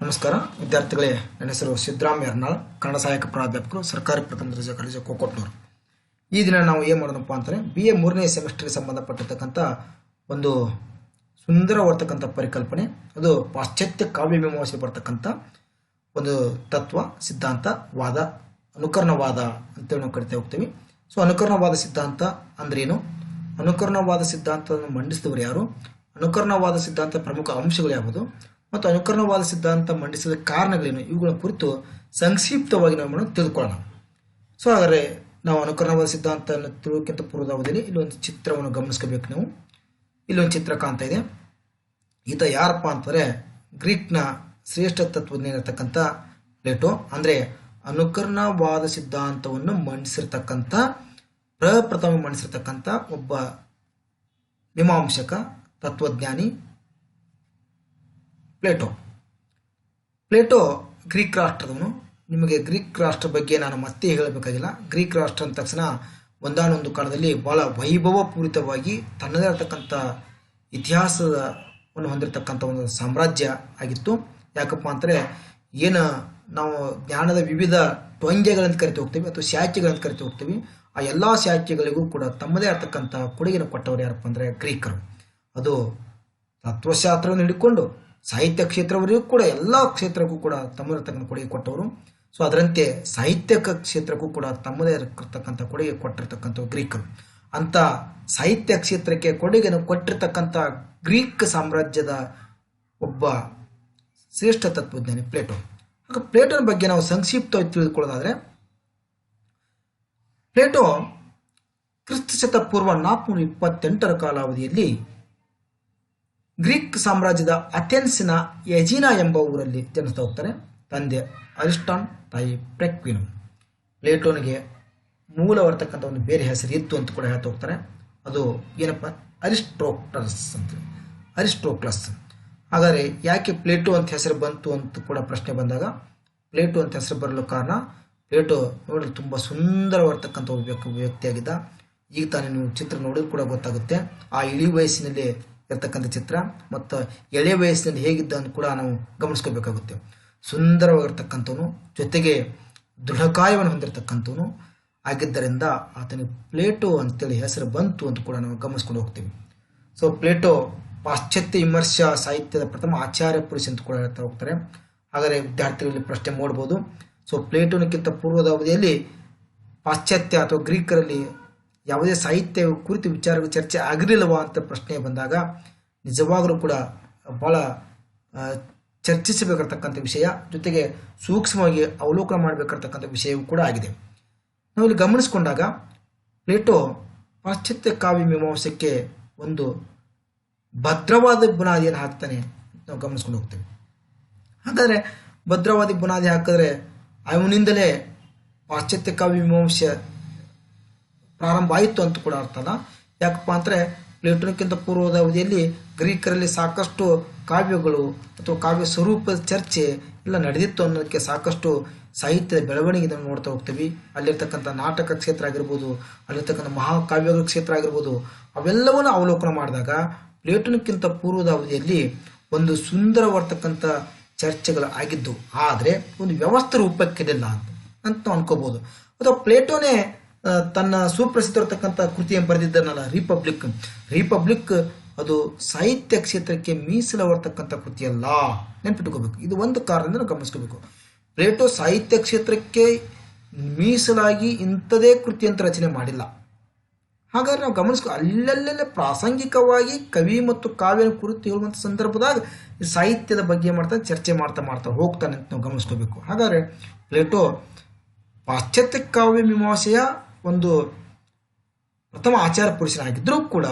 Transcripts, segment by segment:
ನಮಸ್ಕಾರ ವಿದ್ಯಾರ್ಥಿಗಳೇ, ನನ್ನ ಹೆಸರು ಸಿದ್ದರಾಮ್ ಯರ್ನಾಳ್, ಕನ್ನಡ ಸಹಾಯಕ ಪ್ರಾಧ್ಯಾಪಕರು, ಸರ್ಕಾರಿ ಪ್ರಥಮ ದರ್ಜೆ ಕಾಲೇಜು ಕೋಕೋಟ್ನೂರು. ಈ ದಿನ ನಾವು ಏನು ಮಾಡೋಣಪ್ಪ ಅಂತಂದರೆ BA 3ನೇ ಸೆಮಿಸ್ಟರ್ಗೆ ಸಂಬಂಧಪಟ್ಟಿರ್ತಕ್ಕಂಥ ಒಂದು ಸುಂದರವಾಗಿರ್ತಕ್ಕಂಥ ಪರಿಕಲ್ಪನೆ, ಅದು ಪಾಶ್ಚಾತ್ಯ ಕಾವ್ಯ ಮೀಮಾಂಸೆ ಬರ್ತಕ್ಕಂಥ ಒಂದು ತತ್ವ, ಸಿದ್ಧಾಂತ, ವಾದ, ಅನುಕರಣವಾದ ಅಂತೇಳಿ ನಾವು ಕರಿತಾ ಹೋಗ್ತೀವಿ. ಸೊ ಅನುಕರಣವಾದ ಸಿದ್ಧಾಂತ ಅಂದ್ರೇನು, ಅನುಕರಣವಾದ ಸಿದ್ಧಾಂತವನ್ನು ಮಂಡಿಸಿದವರು ಯಾರು, ಅನುಕರಣವಾದ ಸಿದ್ಧಾಂತ ಪ್ರಮುಖ ಅಂಶಗಳು ಯಾವುದು ಮತ್ತು ಅನುಕರಣವಾದ ಸಿದ್ಧಾಂತ ಮಂಡಿಸಿದ ಕಾರಣಗಳೇನು, ಇವುಗಳ ಕುರಿತು ಸಂಕ್ಷಿಪ್ತವಾಗಿ ನಾವು ತಿಳ್ಕೊಳ್ಳೋಣ. ಸೊ ಹಾಗಾದರೆ ನಾವು ಅನುಕರಣವಾದ ಸಿದ್ಧಾಂತವನ್ನು ತಿಳುವಕ್ಕಿಂತ ಪೂರ್ವದ ಅವಧಿಯಲ್ಲಿ ಇಲ್ಲೊಂದು ಚಿತ್ರವನ್ನು ಗಮನಿಸ್ಕೋಬೇಕು. ನೀವು ಇಲ್ಲೊಂದು ಚಿತ್ರ ಕಾಣ್ತಾ ಇದೆ. ಈತ ಯಾರಪ್ಪ ಅಂತಂದರೆ ಗ್ರೀಕ್ನ ಶ್ರೇಷ್ಠ ತತ್ವಜ್ಞ ಇರತಕ್ಕಂಥ ಪ್ಲೇಟೋ. ಅಂದರೆ ಅನುಕರಣವಾದ ಸಿದ್ಧಾಂತವನ್ನು ಮಂಡಿಸಿರ್ತಕ್ಕಂಥ ಪ್ರಪ್ರಥಮ ಮಂಡಿಸಿರ್ತಕ್ಕಂಥ ಒಬ್ಬ ಮೀಮಾಂಸಕ ತತ್ವಜ್ಞಾನಿ ಪ್ಲೇಟೋ ಗ್ರೀಕ್ ರಾಷ್ಟ್ರದವನು. ನಿಮಗೆ ಗ್ರೀಕ್ ರಾಷ್ಟ್ರ ಬಗ್ಗೆ ನಾನು ಮತ್ತೆ ಹೇಳಬೇಕಾಗಿಲ್ಲ. ಗ್ರೀಕ್ ರಾಷ್ಟ್ರ ಅಂದ ತಕ್ಷಣ ಒಂದಾನೊಂದು ಕಾಲದಲ್ಲಿ ಬಹಳ ವೈಭವಪೂರಿತವಾಗಿ ತನ್ನದೇ ಇರತಕ್ಕಂಥ ಇತಿಹಾಸವನ್ನು ಹೊಂದಿರತಕ್ಕಂಥ ಒಂದು ಸಾಮ್ರಾಜ್ಯ ಆಗಿತ್ತು. ಯಾಕಪ್ಪ ಅಂದರೆ ಏನು ನಾವು ಜ್ಞಾನದ ವಿವಿಧ ಟೊಂಗೆಗಳಂತ ಕರಿತಾ ಹೋಗ್ತೀವಿ ಅಥವಾ ಶಾಖೆಗಳಂತ ಕರಿತಾ ಹೋಗ್ತೀವಿ, ಆ ಎಲ್ಲ ಶಾಖೆಗಳಿಗೂ ಕೂಡ ತಮ್ಮದೇ ಇರತಕ್ಕಂಥ ಕೊಡುಗೆಯನ್ನು ಕೊಟ್ಟವರು ಯಾರಪ್ಪ ಅಂದರೆ ಗ್ರೀಕರು. ಅದು ತತ್ವಶಾಸ್ತ್ರವನ್ನು ಹಿಡ್ಕೊಂಡು ಸಾಹಿತ್ಯ ಕ್ಷೇತ್ರವರೆಗೂ ಕೂಡ ಎಲ್ಲ ಕ್ಷೇತ್ರಕ್ಕೂ ಕೂಡ ತಮ್ಮದಿರತಕ್ಕಂಥ ಕೊಡುಗೆ ಕೊಟ್ಟವರು. ಸೊ ಅದರಂತೆ ಸಾಹಿತ್ಯಕ ಕ್ಷೇತ್ರಕ್ಕೂ ಕೂಡ ತಮ್ಮದೇ ಇರತಕ್ಕಂಥ ಕೊಡುಗೆ ಕೊಟ್ಟಿರ್ತಕ್ಕಂಥ ಗ್ರೀಕರು. ಅಂಥ ಸಾಹಿತ್ಯ ಕ್ಷೇತ್ರಕ್ಕೆ ಕೊಡುಗೆಯನ್ನು ಕೊಟ್ಟಿರ್ತಕ್ಕಂಥ ಗ್ರೀಕ್ ಸಾಮ್ರಾಜ್ಯದ ಒಬ್ಬ ಶ್ರೇಷ್ಠ ತತ್ವಜ್ಞಾನಿ ಪ್ಲೇಟೋ. ಹಾಗೆ ಪ್ಲೇಟೋನ ಬಗ್ಗೆ ನಾವು ಸಂಕ್ಷಿಪ್ತವಾಗಿ ತಿಳಿದುಕೊಳ್ಳೋದಾದರೆ, ಪ್ಲೇಟೋ ಕ್ರಿಸ್ತಶಕ ಪೂರ್ವ 428ರ ಕಾಲಾವಧಿಯಲ್ಲಿ ಗ್ರೀಕ್ ಸಾಮ್ರಾಜ್ಯದ ಅಥೆನ್ಸ್ನ ಎಜಿನಾ ಎಂಬ ಊರಲ್ಲಿ ಜನಿಸ್ತಾ ಹೋಗ್ತಾರೆ. ತಂದೆ ಅರಿಸ್ಟಾನ್, ತಾಯಿ ಪ್ರೆಕ್ವಿನು. ಪ್ಲೇಟೋನಿಗೆ ಮೂಲವರ್ತಕ್ಕಂಥ ಒಂದು ಬೇರೆ ಹೆಸರು ಇತ್ತು ಅಂತ ಕೂಡ ಹೇಳ್ತಾ ಹೋಗ್ತಾರೆ. ಅದು ಏನಪ್ಪ, ಅರಿಸ್ಟೋಕ್ಲಸ್. ಹಾಗಾದರೆ ಯಾಕೆ ಪ್ಲೇಟೋ ಅಂತ ಹೆಸರು ಬಂತು ಅಂತ ಕೂಡ ಪ್ರಶ್ನೆ ಬಂದಾಗ, ಪ್ಲೇಟೋ ಅಂತ ಹೆಸರು ಬರಲು ಕಾರಣ, ಪ್ಲೇಟೋ ನೋಡಲು ತುಂಬ ಸುಂದರವಾಗಿರ್ತಕ್ಕಂಥ ಒಬ್ಬ ವ್ಯಕ್ತಿಯಾಗಿದ್ದ. ಈಗ ತಾನೇ ನೀವು ಚಿತ್ರ ನೋಡಿದ್ರು ಕೂಡ ಗೊತ್ತಾಗುತ್ತೆ. ಆ ಇಳಿ ವಯಸ್ಸಿನಲ್ಲಿ ಇರ್ತಕ್ಕಂಥ ಚಿತ್ರ ಮತ್ತು ಎಳೆ ವಯಸ್ಸಿನಲ್ಲಿ ಹೇಗಿದ್ದ ಅಂತ ಕೂಡ ನಾವು ಗಮನಿಸ್ಕೋಬೇಕಾಗುತ್ತೆ. ಸುಂದರವಾಗಿರ್ತಕ್ಕಂಥವನು, ಜೊತೆಗೆ ದೃಢಕಾಯವನ್ನು ಹೊಂದಿರತಕ್ಕಂಥವನು ಆಗಿದ್ದರಿಂದ ಆತನಿಗೆ ಪ್ಲೇಟೋ ಅಂತೇಳಿ ಹೆಸರು ಬಂತು ಅಂತ ಕೂಡ ನಾವು ಗಮನಿಸ್ಕೊಂಡು ಹೋಗ್ತೀವಿ. ಸೊ ಪ್ಲೇಟೋ ಪಾಶ್ಚಾತ್ಯ ವಿಮರ್ಶ ಸಾಹಿತ್ಯದ ಪ್ರಥಮ ಆಚಾರ್ಯ ಪುರುಷ ಅಂತ ಕೂಡ ಹೇಳ್ತಾ ಹೋಗ್ತಾರೆ. ಹಾಗಾದರೆ ವಿದ್ಯಾರ್ಥಿಗಳಲ್ಲಿ ಪ್ರಶ್ನೆ ಮಾಡ್ಬೋದು, ಸೊ ಪ್ಲೇಟೋನಕ್ಕಿಂತ ಪೂರ್ವದ ಅವಧಿಯಲ್ಲಿ ಪಾಶ್ಚಾತ್ಯ ಅಥವಾ ಗ್ರೀಕರಲ್ಲಿ ಯಾವುದೇ ಸಾಹಿತ್ಯ ಕುರಿತು ವಿಚಾರಗಳು ಚರ್ಚೆ ಆಗಿರಲಿಲ್ಲವಾ ಅಂತ ಪ್ರಶ್ನೆ ಬಂದಾಗ, ನಿಜವಾಗಲೂ ಕೂಡ ಭಾಳ ಚರ್ಚಿಸಬೇಕಾಗಿರ್ತಕ್ಕಂಥ ವಿಷಯ, ಜೊತೆಗೆ ಸೂಕ್ಷ್ಮವಾಗಿ ಅವಲೋಕನ ಮಾಡಬೇಕಾಗಿರ್ತಕ್ಕಂಥ ವಿಷಯವೂ ಕೂಡ ಆಗಿದೆ. ನಾವಿಲ್ಲಿ ಗಮನಿಸ್ಕೊಂಡಾಗ ಪ್ಲೇಟೋ ಪಾಶ್ಚಾತ್ಯ ಕಾವ್ಯ ಮೀಮಾಂಸಕ್ಕೆ ಒಂದು ಭದ್ರವಾದ ಬುನಾದಿಯನ್ನು ಹಾಕ್ತಾನೆ ನಾವು ಗಮನಿಸ್ಕೊಂಡು ಹೋಗ್ತೇವೆ. ಹಾಗಾದರೆ ಭದ್ರವಾದಿ ಬುನಾದಿ ಹಾಕಿದ್ರೆ ಅವನಿಂದಲೇ ಪಾಶ್ಚಾತ್ಯ ಕಾವ್ಯ ಮೀಮಾಂಸೆ ಪ್ರಾರಂಭ ಆಯಿತು ಅಂತ ಕೂಡ ಅರ್ಥ ಅಲ್ಲ. ಯಾಕಪ್ಪ ಅಂದರೆ ಪ್ಲೇಟೋನಕ್ಕಿಂತ ಪೂರ್ವದ ಅವಧಿಯಲ್ಲಿ ಗ್ರೀಕರಲ್ಲಿ ಸಾಕಷ್ಟು ಕಾವ್ಯಗಳು ಅಥವಾ ಕಾವ್ಯ ಸ್ವರೂಪದ ಚರ್ಚೆ ಎಲ್ಲ ನಡೆದಿತ್ತು ಅನ್ನೋದಕ್ಕೆ ಸಾಕಷ್ಟು ಸಾಹಿತ್ಯದ ಬೆಳವಣಿಗೆಯನ್ನು ನೋಡ್ತಾ ಹೋಗ್ತೀವಿ. ಅಲ್ಲಿರ್ತಕ್ಕಂಥ ನಾಟಕ ಕ್ಷೇತ್ರ ಆಗಿರ್ಬೋದು, ಅಲ್ಲಿರ್ತಕ್ಕಂಥ ಮಹಾಕಾವ್ಯಗಳ ಕ್ಷೇತ್ರ ಆಗಿರ್ಬೋದು, ಅವೆಲ್ಲವನ್ನು ಅವಲೋಕನ ಮಾಡಿದಾಗ ಪ್ಲೇಟೋನಕ್ಕಿಂತ ಪೂರ್ವದ ಅವಧಿಯಲ್ಲಿ ಒಂದು ಸುಂದರವಾಗಿರ್ತಕ್ಕಂಥ ಚರ್ಚೆಗಳು ಆಗಿದ್ದು, ಆದರೆ ಒಂದು ವ್ಯವಸ್ಥೆ ರೂಪಕ್ಕಿರಲಿಲ್ಲ ಅಂತ ನಾವು ಅನ್ಕೋಬೋದು. ಅಥವಾ ಪ್ಲೇಟೋನೇ ತನ್ನ ಸುಪ್ರಸಿದ್ಧ ಇರತಕ್ಕಂಥ ಕೃತಿಯನ್ನು ಬರೆದಿದ್ದನಲ್ಲ, ರಿಪಬ್ಲಿಕ್ ಅದು ಸಾಹಿತ್ಯ ಕ್ಷೇತ್ರಕ್ಕೆ ಮೀಸಲಾಗಿರ್ತಕ್ಕಂಥ ಕೃತಿಯಲ್ಲ, ನೆನ್ಪಿಟ್ಕೋಬೇಕು. ಇದು ಒಂದು ಕಾರಣದಿಂದ ನಾವು ಗಮನಿಸ್ಕೋಬೇಕು. ಪ್ಲೇಟೋ ಸಾಹಿತ್ಯ ಕ್ಷೇತ್ರಕ್ಕೆ ಮೀಸಲಾಗಿ ಇಂಥದೇ ಕೃತಿಯಂತ ರಚನೆ ಮಾಡಿಲ್ಲ. ಹಾಗಾದ್ರೆ ನಾವು ಅಲ್ಲಲ್ಲೇ ಪ್ರಾಸಂಗಿಕವಾಗಿ ಕವಿ ಮತ್ತು ಕಾವ್ಯನ ಕುರಿತು ಹೇಳುವಂಥ ಸಂದರ್ಭದಾಗ ಸಾಹಿತ್ಯದ ಬಗ್ಗೆ ಚರ್ಚೆ ಮಾಡ್ತಾ ಹೋಗ್ತಾನೆ ಅಂತ ನಾವು ಗಮನಿಸ್ಕೋಬೇಕು. ಹಾಗಾದರೆ ಪ್ಲೇಟೋ ಪಾಶ್ಚಾತ್ಯ ಕಾವ್ಯ ಮೀಮಾಂಸೆಯ ಒಂದು ಪ್ರಥಮ ಆಚಾರ ಪುರುಷನಾಗಿದ್ದರೂ ಕೂಡ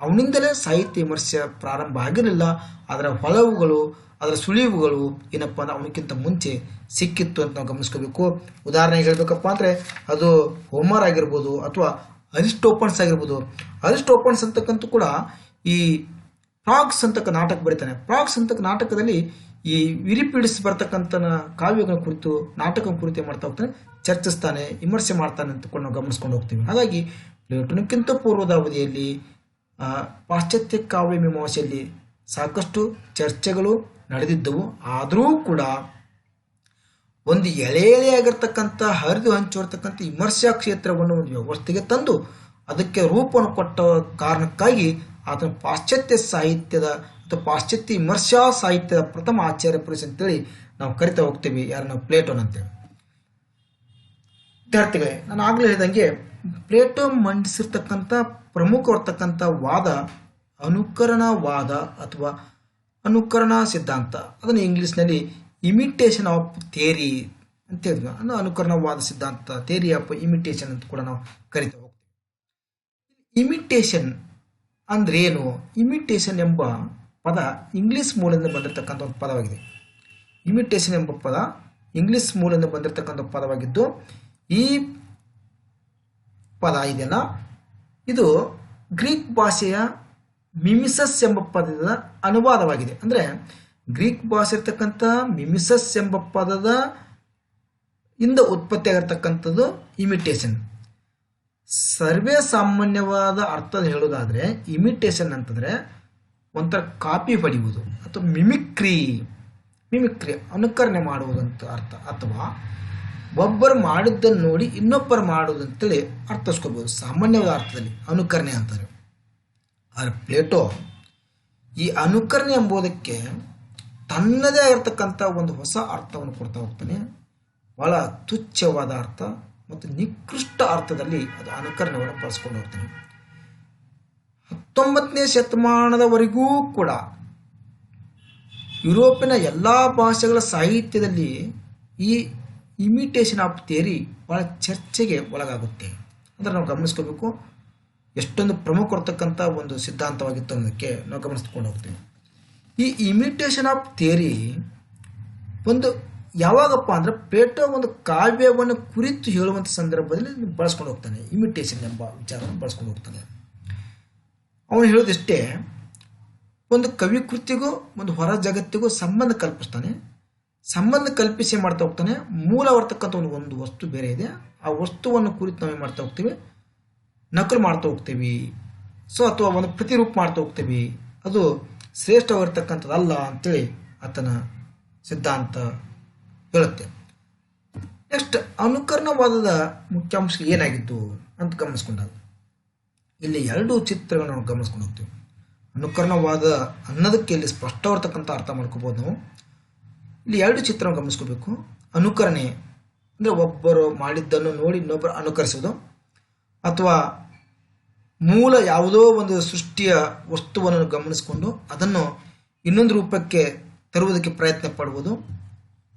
ಅವನಿಂದಲೇ ಸಾಹಿತ್ಯ ವಿಮರ್ಶೆ ಪ್ರಾರಂಭ ಆಗಿರಲಿಲ್ಲ. ಅದರ ಹೊಳವುಗಳು, ಅದರ ಸುಳಿವುಗಳು ಏನಪ್ಪ ಅಂದ್ರೆ ಅವನಕ್ಕಿಂತ ಮುಂಚೆ ಸಿಕ್ಕಿತ್ತು ಅಂತ ನಾವು ಗಮನಿಸ್ಕೋಬೇಕು. ಉದಾಹರಣೆಗೆ ಹೇಳಬೇಕಪ್ಪ ಅಂದರೆ ಅದು ಹೋಮರ್ ಆಗಿರ್ಬೋದು ಅಥವಾ ಅರಿಸ್ಟೋಫನ್ಸ್ ಆಗಿರ್ಬೋದು. ಅರಿಸ್ಟೋಫನ್ಸ್ ಅಂತಕ್ಕಂತೂ ಕೂಡ ಈ ಪ್ರಾಗ್ಸ್ ಅಂತಕ್ಕ ನಾಟಕ ಬರೀತಾನೆ. ಪ್ರಾಗ್ಸ್ ಅಂತಕ್ಕ ನಾಟಕದಲ್ಲಿ ಈ ವಿರಿಪೀಡಿಸಿ ಬರ್ತಕ್ಕಂಥ ಕಾವ್ಯಗಳ ಕುರಿತು, ನಾಟಕ ಕುರಿತು ಮಾಡ್ತಾ ಹೋಗ್ತಾನೆ, ಚರ್ಚಿಸ್ತಾನೆ, ವಿಮರ್ಶೆ ಮಾಡ್ತಾನೆ ಅಂತ ಕೂಡ ನಾವು ಗಮನಿಸ್ಕೊಂಡು ಹೋಗ್ತೀವಿ. ಹಾಗಾಗಿ ಪ್ಲೇಟೋನಕ್ಕಿಂತ ಪೂರ್ವದ ಅವಧಿಯಲ್ಲಿ ಪಾಶ್ಚಾತ್ಯ ಕಾವ್ಯ ಮೀಮಾಂಸೆಯಲ್ಲಿ ಸಾಕಷ್ಟು ಚರ್ಚೆಗಳು ನಡೆದಿದ್ದವು. ಆದರೂ ಕೂಡ ಒಂದು ಎಳೆಯಾಗಿರ್ತಕ್ಕಂಥ ಹರಿದು ಹಂಚಿರ್ತಕ್ಕಂಥ ವಿಮರ್ಶಾ ಕ್ಷೇತ್ರವನ್ನು ಒಂದು ವ್ಯವಸ್ಥೆಗೆ ತಂದು ಅದಕ್ಕೆ ರೂಪವನ್ನು ಕೊಟ್ಟ ಕಾರಣಕ್ಕಾಗಿ ಆತನ ಪಾಶ್ಚಾತ್ಯ ಸಾಹಿತ್ಯದ ಅಥವಾ ಪಾಶ್ಚಾತ್ಯ ವಿಮರ್ಶಾ ಸಾಹಿತ್ಯದ ಪ್ರಥಮ ಆಚಾರ್ಯ ಪುರುಷ ಅಂತೇಳಿ ನಾವು ಕರಿತಾ ಹೋಗ್ತೀವಿ. ಯಾರು ನಾವು ಪ್ಲೇಟೋನ್ ಅಂತೇಳಿ. ವಿದ್ಯಾರ್ಥಿಗಳೇ, ನಾನು ಆಗಲೇ ಹೇಳಿದಂಗೆ ಪ್ಲೇಟೋ ಮಂಡಿಸಿರ್ತಕ್ಕಂಥ ಪ್ರಮುಖವಾಗಿರ್ತಕ್ಕಂಥ ವಾದ ಅನುಕರಣವಾದ ಅಥವಾ ಅನುಕರಣಾ ಸಿದ್ಧಾಂತ. ಅದನ್ನು ಇಂಗ್ಲಿಷ್ನಲ್ಲಿ ಇಮಿಟೇಷನ್ ಆಫ್ ಥಿಯರಿ ಅಂತ ಹೇಳಿದ್ವಿ. ಅದು ಅನುಕರಣವಾದ ಸಿದ್ಧಾಂತ, ಥಿಯರಿ ಆಫ್ ಇಮಿಟೇಷನ್ ಅಂತ ಕೂಡ ನಾವು ಕರಿತಾ ಹೋಗ್ತೀವಿ. ಇಮಿಟೇಷನ್ ಅಂದ್ರೆ ಏನು? ಇಮಿಟೇಷನ್ ಎಂಬ ಪದ ಇಂಗ್ಲಿಷ್ ಮೂಲದಿಂದ ಬಂದಿರತಕ್ಕಂಥ ಒಂದು ಪದವಾಗಿದೆ. ಇಮಿಟೇಷನ್ ಎಂಬ ಪದ ಇಂಗ್ಲಿಷ್ ಮೂಲದಿಂದ ಬಂದಿರತಕ್ಕಂಥ ಪದವಾಗಿದ್ದು, ಈ ಪದ ಇದೆಯಲ್ಲ, ಇದು ಗ್ರೀಕ್ ಭಾಷೆಯ ಮಿಮಿಸಸ್ ಎಂಬ ಪದದ ಅನುವಾದವಾಗಿದೆ. ಅಂದರೆ ಗ್ರೀಕ್ ಭಾಷೆ ಇರ್ತಕ್ಕಂಥ ಮಿಮಿಸಸ್ ಎಂಬ ಪದದ ಇಂದ ಉತ್ಪತ್ತಿಯಾಗಿರ್ತಕ್ಕಂಥದ್ದು ಇಮಿಟೇಷನ್. ಸರ್ವೇ ಸಾಮಾನ್ಯವಾದ ಅರ್ಥದ ಹೇಳೋದಾದರೆ ಇಮಿಟೇಷನ್ ಅಂತಂದರೆ ಒಂಥರ ಕಾಪಿ ಪಡೆಯುವುದು ಅಥವಾ ಮಿಮಿಕ್ರಿ ಅನುಕರಣೆ ಮಾಡುವುದಂತ ಅರ್ಥ, ಅಥವಾ ಒಬ್ಬರು ಮಾಡಿದ್ದನ್ನು ನೋಡಿ ಇನ್ನೊಬ್ಬರು ಮಾಡುವುದಂತೇಳಿ ಅರ್ಥಿಸ್ಕೋಬಹುದು. ಸಾಮಾನ್ಯವಾದ ಅರ್ಥದಲ್ಲಿ ಅನುಕರಣೆ ಅಂತಾರೆ. ಆದರೆ ಪ್ಲೇಟೋ ಈ ಅನುಕರಣೆ ಎಂಬುದಕ್ಕೆ ತನ್ನದೇ ಆಗಿರ್ತಕ್ಕಂಥ ಒಂದು ಹೊಸ ಅರ್ಥವನ್ನು ಕೊಡ್ತಾ ಹೋಗ್ತಾನೆ. ಬಹಳ ತುಚ್ಛವಾದ ಅರ್ಥ ಮತ್ತು ನಿಕೃಷ್ಟ ಅರ್ಥದಲ್ಲಿ ಅದು ಅನುಕರಣೆಯನ್ನು ಬಳಸ್ಕೊಂಡು ಹೋಗ್ತಾನೆ. 19ನೇ ಶತಮಾನದವರೆಗೂ ಕೂಡ ಯುರೋಪಿನ ಎಲ್ಲ ಭಾಷೆಗಳ ಸಾಹಿತ್ಯದಲ್ಲಿ ಈ ಇಮಿಟೇಷನ್ ಆಫ್ ಥಿಯರಿ ಬಹಳ ಚರ್ಚೆಗೆ ಒಳಗಾಗುತ್ತೆ. ಅಂದರೆ ನಾವು ಗಮನಿಸ್ಕೋಬೇಕು, ಎಷ್ಟೊಂದು ಪ್ರಮುಖ ಇರ್ತಕ್ಕಂಥ ಒಂದು ಸಿದ್ಧಾಂತವಾಗಿತ್ತು ಅನ್ನೋದಕ್ಕೆ ನಾವು ಗಮನಿಸ್ಕೊಂಡು ಹೋಗ್ತೀವಿ. ಈ ಇಮಿಟೇಷನ್ ಆಫ್ ಥಿಯರಿ ಒಂದು ಯಾವಾಗಪ್ಪ ಅಂದರೆ ಪ್ಲೇಟೋ ಒಂದು ಕಾವ್ಯವನ್ನು ಕುರಿತು ಹೇಳುವಂಥ ಸಂದರ್ಭದಲ್ಲಿ ಬಳಸ್ಕೊಂಡು ಹೋಗ್ತಾನೆ. ಇಮಿಟೇಷನ್ ಎಂಬ ವಿಚಾರವನ್ನು ಬಳಸ್ಕೊಂಡು ಹೋಗ್ತಾನೆ. ಅವನು ಹೇಳೋದಿಷ್ಟೇ, ಒಂದು ಕವಿ ಕೃತಿಗೂ ಒಂದು ಹೊರ ಜಗತ್ತಿಗೂ ಸಂಬಂಧ ಕಲ್ಪಿಸ್ತಾನೆ. ಸಂಬಂಧ ಕಲ್ಪಿಸಿ ಮಾಡ್ತಾ ಹೋಗ್ತಾನೆ. ಮೂಲವರ್ತಕ್ಕಂಥ ಒಂದು ವಸ್ತು ಬೇರೆ ಇದೆ, ಆ ವಸ್ತುವನ್ನು ಕುರಿತು ನಾವೇ ಮಾಡ್ತಾ ಹೋಗ್ತೀವಿ, ನಕಲು ಮಾಡ್ತಾ ಹೋಗ್ತೀವಿ. ಅಥವಾ ಒಂದು ಪ್ರತಿರೂಪ ಮಾಡ್ತಾ ಹೋಗ್ತೀವಿ. ಅದು ಶ್ರೇಷ್ಠವಾಗಿರ್ತಕ್ಕಂಥದ್ದಲ್ಲ ಅಂತೇಳಿ ಆತನ ಸಿದ್ಧಾಂತ ಹೇಳುತ್ತೆ. ನೆಕ್ಸ್ಟ್, ಅನುಕರಣವಾದದ ಮುಖ್ಯಾಂಶ ಏನಾಗಿತ್ತು ಅಂತ ಗಮನಿಸ್ಕೊಂಡಾಗ ಇಲ್ಲಿ 2 ಚಿತ್ರಗಳನ್ನು ನಾವು ಗಮನಿಸ್ಕೊಂಡು ಹೋಗ್ತೀವಿ. ಅನುಕರಣವಾದ ಅನ್ನೋದಕ್ಕೆ ಇಲ್ಲಿ ಸ್ಪಷ್ಟವಾಗಿರ್ತಕ್ಕಂಥ ಅರ್ಥ ಮಾಡ್ಕೋಬೋದು ನಾವು. ಇಲ್ಲಿ 2 ಚಿತ್ರ ಗಮನಿಸ್ಕೋಬೇಕು. ಅನುಕರಣೆ ಅಂದರೆ ಒಬ್ಬರು ಮಾಡಿದ್ದನ್ನು ನೋಡಿ ಇನ್ನೊಬ್ಬರು ಅನುಕರಿಸೋದು, ಅಥವಾ ಮೂಲ ಯಾವುದೋ ಒಂದು ಸೃಷ್ಟಿಯ ವಸ್ತುವನ್ನು ಗಮನಿಸಿಕೊಂಡು ಅದನ್ನು ಇನ್ನೊಂದು ರೂಪಕ್ಕೆ ತರುವುದಕ್ಕೆ ಪ್ರಯತ್ನ ಪಡುವುದು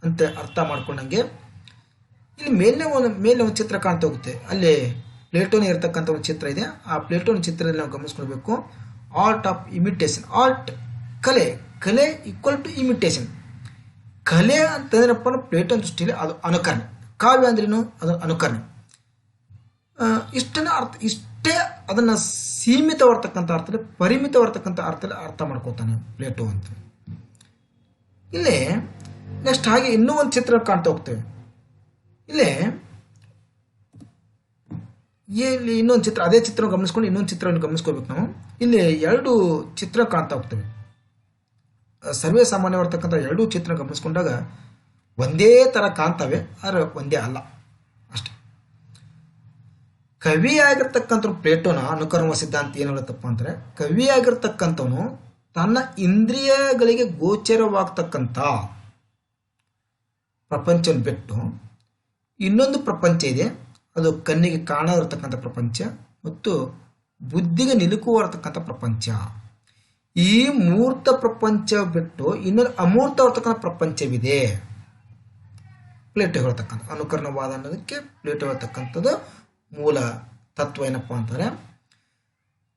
ಅಂತ ಅರ್ಥ ಮಾಡ್ಕೊಂಡಂಗೆ ಇಲ್ಲಿ ಮೇಲೆ ಒಂದು ಚಿತ್ರ ಕಾಣ್ತಾ ಹೋಗುತ್ತೆ. ಅಲ್ಲಿ ಪ್ಲೇಟೋನ ಇರತಕ್ಕಂಥ ಒಂದು ಚಿತ್ರ ಇದೆ. ಆ ಪ್ಲೇಟೋನ ಚಿತ್ರದಲ್ಲಿ ನಾವು ಗಮನಿಸ್ಕೊಳ್ಬೇಕು. Art of imitation. ಆರ್ಟ್ ಕಲೆ ಈಕ್ವಲ್ ಟು ಇಮಿಟೇಷನ್. ಕಲೆ ಅಂತಂದ್ರಪ್ಪ ಪ್ಲೇಟೋನ ದೃಷ್ಟಿಯಲ್ಲಿ ಅದು ಅನುಕರಣೆ. ಕಾವ್ಯ ಅಂದ್ರೇನು? ಅದು ಅನುಕರಣೆ. ಇಷ್ಟೇ ಅದನ್ನು ಸೀಮಿತವಾಗಿರ್ತಕ್ಕಂಥ ಅರ್ಥದಲ್ಲಿ, ಪರಿಮಿತವಾಗಿರ್ತಕ್ಕಂಥ ಅರ್ಥದಲ್ಲಿ ಅರ್ಥ ಮಾಡ್ಕೋತಾನೆ ಪ್ಲೇಟೋ ಅಂತ. ಇಲ್ಲಿ ನೆಕ್ಸ್ಟ್ ಹಾಗೆ ಇನ್ನೂ ಒಂದು ಚಿತ್ರ ಕಾಣ್ತಾ ಹೋಗ್ತೇವೆ. ಇಲ್ಲಿ ಇನ್ನೊಂದು ಚಿತ್ರ, ಅದೇ ಚಿತ್ರ ಗಮನಿಸ್ಕೊಂಡು ಇನ್ನೊಂದು ಚಿತ್ರವನ್ನು ಗಮನಿಸ್ಕೋಬೇಕು ನಾವು. ಇಲ್ಲಿ 2 ಚಿತ್ರ ಕಾಣ್ತಾ ಹೋಗ್ತೇವೆ. ಸರ್ವೇ ಸಾಮಾನ್ಯವಾಗಿರ್ತಕ್ಕಂಥ 2 ಚಿತ್ರ ಗಮನಿಸ್ಕೊಂಡಾಗ ಒಂದೇ ಥರ ಕಾಣ್ತವೆ, ಆದರೆ ಒಂದೇ ಅಲ್ಲ ಅಷ್ಟೆ. ಕವಿಯಾಗಿರ್ತಕ್ಕಂಥ ಪ್ಲೇಟೋನ ಅನುಕರಣವ ಸಿದ್ಧಾಂತ ಏನು ಹೇಳುತ್ತಪ್ಪ ಅಂದರೆ, ಕವಿಯಾಗಿರ್ತಕ್ಕಂಥವನು ತನ್ನ ಇಂದ್ರಿಯಗಳಿಗೆ ಗೋಚರವಾಗ್ತಕ್ಕಂಥ ಪ್ರಪಂಚವನ್ನು ಬಿಟ್ಟು ಇನ್ನೊಂದು ಪ್ರಪಂಚ ಇದೆ, ಅದು ಕಣ್ಣಿಗೆ ಕಾಣದಿರ್ತಕ್ಕಂಥ ಪ್ರಪಂಚ ಮತ್ತು ಬುದ್ಧಿಗೆ ನಿಲುಕುವರ್ತಕ್ಕಂಥ ಪ್ರಪಂಚ. ಈ ಮೂರ್ತ ಪ್ರಪಂಚ ಬಿಟ್ಟು ಇನ್ನೊಂದು ಅಮೂರ್ತವಾಗಿರ್ತಕ್ಕಂಥ ಪ್ರಪಂಚವಿದೆ. ಪ್ಲೇಟೋ ಹೇಳ್ತಕ್ಕಂಥ ಅನುಕರಣವಾದ ಅನ್ನೋದಕ್ಕೆ ಪ್ಲೇಟೋ ಹೇಳ್ತಕ್ಕಂಥದ್ದು ಮೂಲ ತತ್ವ ಏನಪ್ಪ ಅಂತಾರೆ,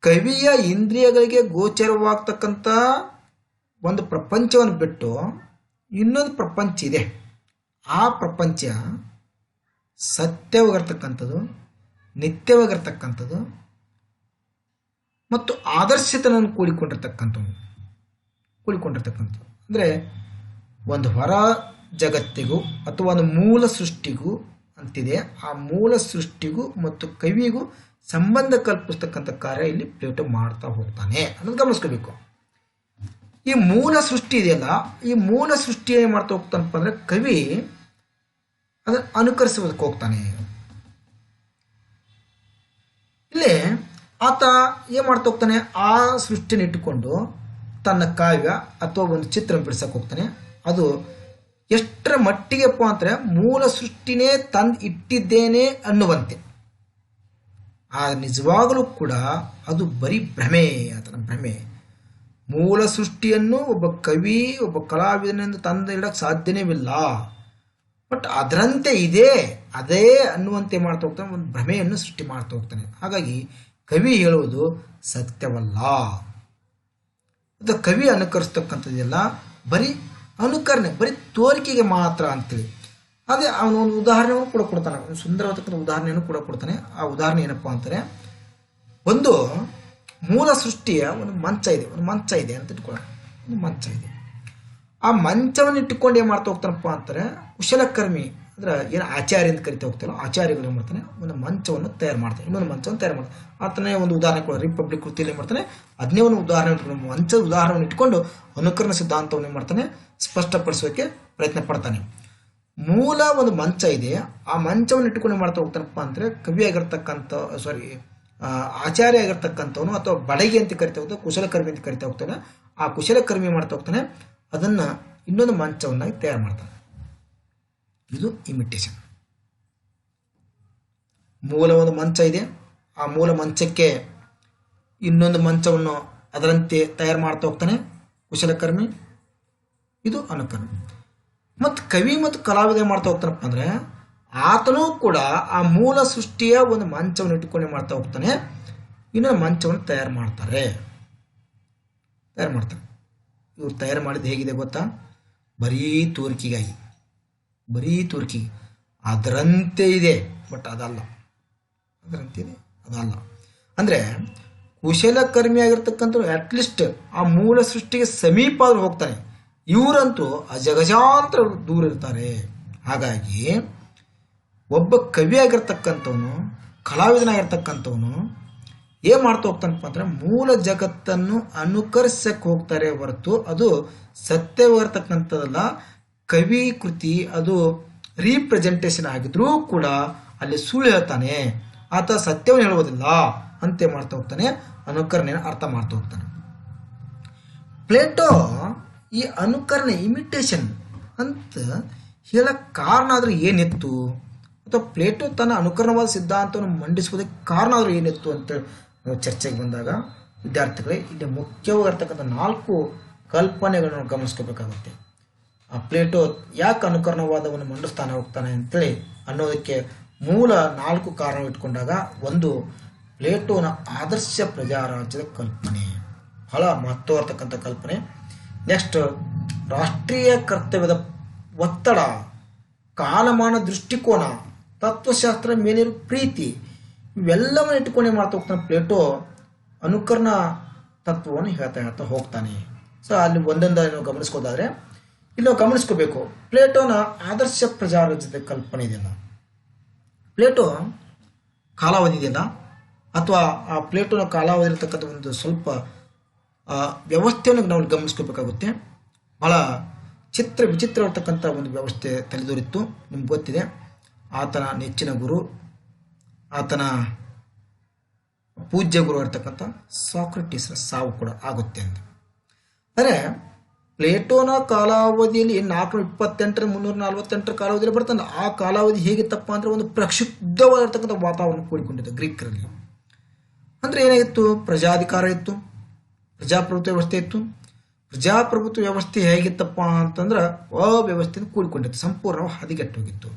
ಕವಿಯ ಇಂದ್ರಿಯಗಳಿಗೆ ಗೋಚರವಾಗ್ತಕ್ಕಂಥ ಒಂದು ಪ್ರಪಂಚವನ್ನು ಬಿಟ್ಟು ಇನ್ನೊಂದು ಪ್ರಪಂಚ ಇದೆ. ಆ ಪ್ರಪಂಚ ಸತ್ಯವಾಗಿರ್ತಕ್ಕಂಥದ್ದು, ನಿತ್ಯವಾಗಿರ್ತಕ್ಕಂಥದ್ದು ಮತ್ತು ಆದರ್ಶತನನ್ನು ಕೂಡಿಕೊಂಡಿರ್ತಕ್ಕಂಥದ್ದು. ಅಂದರೆ ಒಂದು ಹೊರ ಜಗತ್ತಿಗೂ ಅಥವಾ ಒಂದು ಮೂಲ ಸೃಷ್ಟಿಗೂ ಅಂತಿದೆ. ಆ ಮೂಲ ಸೃಷ್ಟಿಗೂ ಮತ್ತು ಕವಿಗೂ ಸಂಬಂಧ ಕಲ್ಪಿಸ್ತಕ್ಕಂಥ ಕಾರ್ಯ ಇಲ್ಲಿ ಪ್ಲೇಟೋ ಮಾಡ್ತಾ ಹೋಗ್ತಾನೆ ಅನ್ನೋದು ಗಮನಿಸ್ಕೋಬೇಕು. ಈ ಮೂಲ ಸೃಷ್ಟಿ ಇದೆಯಲ್ಲ, ಈ ಮೂಲ ಸೃಷ್ಟಿ ಏನು ಮಾಡ್ತಾ ಹೋಗ್ತಾನಪ್ಪ ಅಂದರೆ ಕವಿ ಅದನ್ನು ಅನುಕರಿಸೋದಕ್ಕೆ ಹೋಗ್ತಾನೆ. ಇಲ್ಲಿ ಆತ ಏನು ಮಾಡ್ತಾ ಹೋಗ್ತಾನೆ, ಆ ಸೃಷ್ಟಿನ ಇಟ್ಟುಕೊಂಡು ತನ್ನ ಕಾವ್ಯ ಅಥವಾ ಒಂದು ಚಿತ್ರ ಬಿಡಿಸಕ್ಕೆ ಹೋಗ್ತಾನೆ. ಅದು ಎಷ್ಟರ ಮಟ್ಟಿಗೆಪ್ಪ ಅಂದರೆ ಮೂಲ ಸೃಷ್ಟಿನೇ ತಂದು ಇಟ್ಟಿದ್ದೇನೆ ಅನ್ನುವಂತೆ. ಆ ನಿಜವಾಗಲೂ ಕೂಡ ಅದು ಬರೀ ಭ್ರಮೆ, ಆತನ ಭ್ರಮೆ. ಮೂಲ ಸೃಷ್ಟಿಯನ್ನು ಒಬ್ಬ ಕವಿ ಒಬ್ಬ ಕಲಾವಿದನಿಂದ ತಂದು ಇಡಕ್ಕೆ ಸಾಧ್ಯನೇ ಇಲ್ಲ. ಬಟ್ ಅದರಂತೆ ಇದೆ, ಅದೇ ಅನ್ನುವಂತೆ ಮಾಡ್ತಾ ಹೋಗ್ತಾನೆ, ಒಂದು ಭ್ರಮೆಯನ್ನು ಸೃಷ್ಟಿ ಮಾಡ್ತಾ ಹೋಗ್ತಾನೆ. ಹಾಗಾಗಿ ಕವಿ ಹೇಳುವುದು ಸತ್ಯವಲ್ಲ. ಅದು ಕವಿ ಅನುಕರಿಸ್ತಕ್ಕಂಥದ್ದೆಲ್ಲ ಬರೀ ಅನುಕರಣೆ, ಬರೀ ತೋರಿಕೆಗೆ ಮಾತ್ರ ಅಂತೇಳಿ. ಅದೇ ಅವನು ಒಂದು ಉದಾಹರಣೆಯನ್ನು ಕೂಡ ಕೊಡ್ತಾನೆ, ಒಂದು ಸುಂದರವಾದಕ್ಕಂಥ ಉದಾಹರಣೆಯನ್ನು ಕೂಡ ಕೊಡ್ತಾನೆ. ಆ ಉದಾಹರಣೆ ಏನಪ್ಪ ಅಂತಾರೆ, ಒಂದು ಮೂಲ ಸೃಷ್ಟಿಯ ಒಂದು ಮಂಚ ಇದೆ ಅಂತ ಇಟ್ಕೊಳ್ಳೋಣ. ಒಂದು ಮಂಚ ಇದೆ. ಆ ಮಂಚವನ್ನು ಇಟ್ಟುಕೊಂಡು ಏನು ಮಾಡ್ತಾ ಹೋಗ್ತಾನಪ್ಪ ಅಂತಾರೆ, ಕುಶಲಕರ್ಮಿ ಅಂದ್ರೆ ಏನು ಆಚಾರ್ಯ ಅಂತ ಕರಿತಾ ಹೋಗ್ತಾರೋ ಆಚಾರ್ಯಗಳು ಏನು ಮಾಡ್ತಾನೆ, ಒಂದು ಮಂಚವನ್ನು ತಯಾರು ಮಾಡ್ತಾನೆ, ಇನ್ನೊಂದು ಮಂಚವನ್ನು ತಯಾರು ಮಾಡ್ತಾನೆ. ಆತನೇ ಒಂದು ಉದಾಹರಣೆ ಕೂಡ ರಿಪಬ್ಲಿಕ್ ಕೃತಿಯಲ್ಲಿ ಏನು ಮಾಡ್ತಾನೆ, ಅದನ್ನೇ ಒಂದು ಉದಾಹರಣೆ ಇಟ್ಕೊಂಡು ಮಂಚದ ಉದಾಹರಣೆಯನ್ನು ಇಟ್ಕೊಂಡು ಅನುಕರಣ ಸಿದ್ಧಾಂತವನ್ನು ಏನು ಮಾಡ್ತಾನೆ, ಸ್ಪಷ್ಟಪಡಿಸೋಕೆ ಪ್ರಯತ್ನ ಪಡ್ತಾನೆ. ಮೂಲ ಒಂದು ಮಂಚ ಇದೆ, ಆ ಮಂಚವನ್ನು ಇಟ್ಟುಕೊಂಡು ಮಾಡ್ತಾ ಹೋಗ್ತಾನಪ್ಪ ಅಂದರೆ ಕವಿ ಆಗಿರ್ತಕ್ಕಂಥ ಆಚಾರ್ಯ ಆಗಿರ್ತಕ್ಕಂಥವನು ಅಥವಾ ಬಡಗಿ ಅಂತ ಕರಿತಾ ಹೋಗ್ತಾನೆ, ಕುಶಲಕರ್ಮಿ ಅಂತ ಕರಿತಾ ಹೋಗ್ತಾನೆ. ಆ ಕುಶಲಕರ್ಮಿ ಮಾಡ್ತಾ ಹೋಗ್ತಾನೆ, ಅದನ್ನು ಇನ್ನೊಂದು ಮಂಚವನ್ನಾಗಿ ತಯಾರು ಮಾಡ್ತಾನೆ. ಇದು ಇಮಿಟೇಷನ್. ಮೂಲ ಒಂದು ಮಂಚ ಇದೆ, ಆ ಮೂಲ ಮಂಚಕ್ಕೆ ಇನ್ನೊಂದು ಮಂಚವನ್ನು ಅದರಂತೆ ತಯಾರು ಮಾಡ್ತಾ ಹೋಗ್ತಾನೆ ಕುಶಲಕರ್ಮಿ. ಇದು ಅನುಕರ್ಮಿ. ಮತ್ತು ಕವಿ ಮತ್ತು ಕಲಾವಿದ ಮಾಡ್ತಾ ಹೋಗ್ತಾನಪ್ಪ ಅಂದರೆ ಆತನೂ ಕೂಡ ಆ ಮೂಲ ಸೃಷ್ಟಿಯ ಒಂದು ಮಂಚವನ್ನು ಇಟ್ಟುಕೊಂಡು ಮಾಡ್ತಾ ಹೋಗ್ತಾನೆ, ಇನ್ನೊಂದು ಮಂಚವನ್ನು ತಯಾರು ಮಾಡ್ತಾರೆ. ಇವ್ರು ತಯಾರು ಮಾಡಿದ್ದು ಹೇಗಿದೆ ಗೊತ್ತಾ, ಬರೀ ತೋರಿಕೆಗಾಗಿ, ಬರೀ ತೋರಿಕೆಗೆ. ಅದರಂತೆ ಇದೆ, ಬಟ್ ಅದಲ್ಲ. ಅಂದರೆ ಕುಶಲಕರ್ಮಿ ಆಗಿರ್ತಕ್ಕಂಥ ಅಟ್ಲೀಸ್ಟ್ ಆ ಮೂಲ ಸೃಷ್ಟಿಗೆ ಸಮೀಪ ಆದ್ರೂ ಹೋಗ್ತಾನೆ. ಇವರಂತೂ ಅಜಗಜಾಂತರ ದೂರ ಇರ್ತಾರೆ. ಹಾಗಾಗಿ ಒಬ್ಬ ಕವಿ ಆಗಿರ್ತಕ್ಕಂಥವನು, ಕಲಾವಿದನಾಗಿರ್ತಕ್ಕಂಥವನು ಏನು ಮಾಡ್ತಾ ಹೋಗ್ತಾನಪ್ಪ ಅಂದರೆ ಮೂಲ ಜಗತ್ತನ್ನು ಅನುಕರಿಸಕ್ಕೆ ಹೋಗ್ತಾರೆ ಹೊರತು ಅದು ಸತ್ಯವಾಗಿರ್ತಕ್ಕಂಥದ್ದಲ್ಲ. ಕವಿ ಕೃತಿ ಅದು ರೀಪ್ರೆಸೆಂಟೇಷನ್ ಆಗಿದ್ರೂ ಕೂಡ ಅಲ್ಲಿ ಸುಳ್ಳು ಹೇಳ್ತಾನೆ, ಆತ ಸತ್ಯವನ್ನು ಹೇಳುವುದಿಲ್ಲ ಅಂತೆ ಮಾಡ್ತಾ ಹೋಗ್ತಾನೆ, ಅನುಕರಣೆಯನ್ನು ಅರ್ಥ ಮಾಡ್ತಾ ಹೋಗ್ತಾನೆ. ಪ್ಲೇಟೋ ಈ ಅನುಕರಣೆ ಇಮಿಟೇಷನ್ ಅಂತ ಹೇಳಕ್ಕೆ ಕಾರಣ ಆದರೂ ಏನಿತ್ತು, ಅಥವಾ ಪ್ಲೇಟೋ ತನ್ನ ಅನುಕರಣವಾದ ಸಿದ್ಧಾಂತವನ್ನು ಮಂಡಿಸುವುದಕ್ಕೆ ಕಾರಣ ಆದರೂ ಏನಿತ್ತು ಅಂತ ಚರ್ಚೆಗೆ ಬಂದಾಗ ವಿದ್ಯಾರ್ಥಿಗಳೇ ಇಲ್ಲಿ ಮುಖ್ಯವಾಗಿರ್ತಕ್ಕಂಥ 4 ಕಲ್ಪನೆಗಳನ್ನು ಗಮನಿಸ್ಕೋಬೇಕಾಗುತ್ತೆ. ಆ ಪ್ಲೇಟೋ ಯಾಕೆ ಅನುಕರಣವಾದವನ್ನು ಮಂಡಿಸ್ತಾನೆ ಹೋಗ್ತಾನೆ ಅಂತೇಳಿ ಅನ್ನೋದಕ್ಕೆ ಮೂಲ 4 ಕಾರಣ ಇಟ್ಕೊಂಡಾಗ, ಒಂದು ಪ್ಲೇಟೋನ ಆದರ್ಶ ಪ್ರಜಾರಾಜ್ಯದ ಕಲ್ಪನೆ, ಬಹಳ ಮಹತ್ವರ್ತಕ್ಕಂಥ ಕಲ್ಪನೆ. ನೆಕ್ಸ್ಟ್ ರಾಷ್ಟ್ರೀಯ ಕರ್ತವ್ಯದ ಒತ್ತಡ, ಕಾಲಮಾನ ದೃಷ್ಟಿಕೋನ, ತತ್ವಶಾಸ್ತ್ರ ಮೇಲಿರೋ ಪ್ರೀತಿ, ಇವೆಲ್ಲವನ್ನು ಇಟ್ಟುಕೊಂಡೇ ಮಾಡ್ತಾ ಹೋಗ್ತಾನೆ ಪ್ಲೇಟೋ ಅನುಕರಣ ತತ್ವವನ್ನು ಹೇಳ್ತಾ ಹೋಗ್ತಾನೆ. ಸೊ ಅಲ್ಲಿ ಒಂದೊಂದಾಗಿ ನಾವು ಗಮನಿಸ್ಕೋದಾದ್ರೆ ಇಲ್ಲಿ ನಾವು ಗಮನಿಸ್ಕೋಬೇಕು, ಪ್ಲೇಟೋನ ಆದರ್ಶ ಪ್ರಜಾರಾಜ್ಯದ ಕಲ್ಪನೆ ಇದೆಯಲ್ಲ, ಪ್ಲೇಟೋ ಕಾಲಾವಧಿ ಇದೆಯಲ್ಲ, ಅಥವಾ ಆ ಪ್ಲೇಟೋನ ಕಾಲಾವಧಿ ಇರತಕ್ಕಂಥ ಒಂದು ಸ್ವಲ್ಪ ವ್ಯವಸ್ಥೆಯನ್ನು ನಾವು ಗಮನಿಸ್ಕೋಬೇಕಾಗುತ್ತೆ. ಬಹಳ ವಿಚಿತ್ರವಾಗಿರ್ತಕ್ಕಂಥ ಒಂದು ವ್ಯವಸ್ಥೆ ತಲೆದೋರಿತ್ತು. ನಿಮ್ಗೆ ಗೊತ್ತಿದೆ, ಆತನ ನೆಚ್ಚಿನ ಗುರು, ಆತನ ಪೂಜ್ಯ ಗುರು ಇರ್ತಕ್ಕಂಥ ಸಾಕ್ರೆಟಿಸ್ರ ಸಾವು ಕೂಡ ಆಗುತ್ತೆ ಅಂತ. ಅಂದರೆ ಪ್ಲೇಟೋನ ಕಾಲಾವಧಿಯಲ್ಲಿ 428 348 ಕಾಲಾವಧಿಯಲ್ಲಿ ಬರ್ತಾನೆ. ಆ ಕಾಲಾವಧಿ ಹೇಗಿತ್ತಪ್ಪ ಅಂದರೆ ಒಂದು ಪ್ರಕ್ಷುಬ್ಧವಾಗಿರ್ತಕ್ಕಂಥ ವಾತಾವರಣ ಕೂಡಿಕೊಂಡಿತ್ತು ಗ್ರೀಕರಲ್ಲಿ. ಅಂದರೆ ಏನಾಗಿತ್ತು, ಪ್ರಜಾಧಿಕಾರ ಇತ್ತು, ಪ್ರಜಾಪ್ರಭುತ್ವ ವ್ಯವಸ್ಥೆ ಇತ್ತು. ಪ್ರಜಾಪ್ರಭುತ್ವ ವ್ಯವಸ್ಥೆ ಹೇಗಿತ್ತಪ್ಪ ಅಂತಂದ್ರೆ ಅವ್ಯವಸ್ಥೆಯಿಂದ ಕೂಡಿಕೊಂಡಿತ್ತು, ಸಂಪೂರ್ಣವಾಗಿ ಹದಗೆಟ್ಟೋಗಿತ್ತು.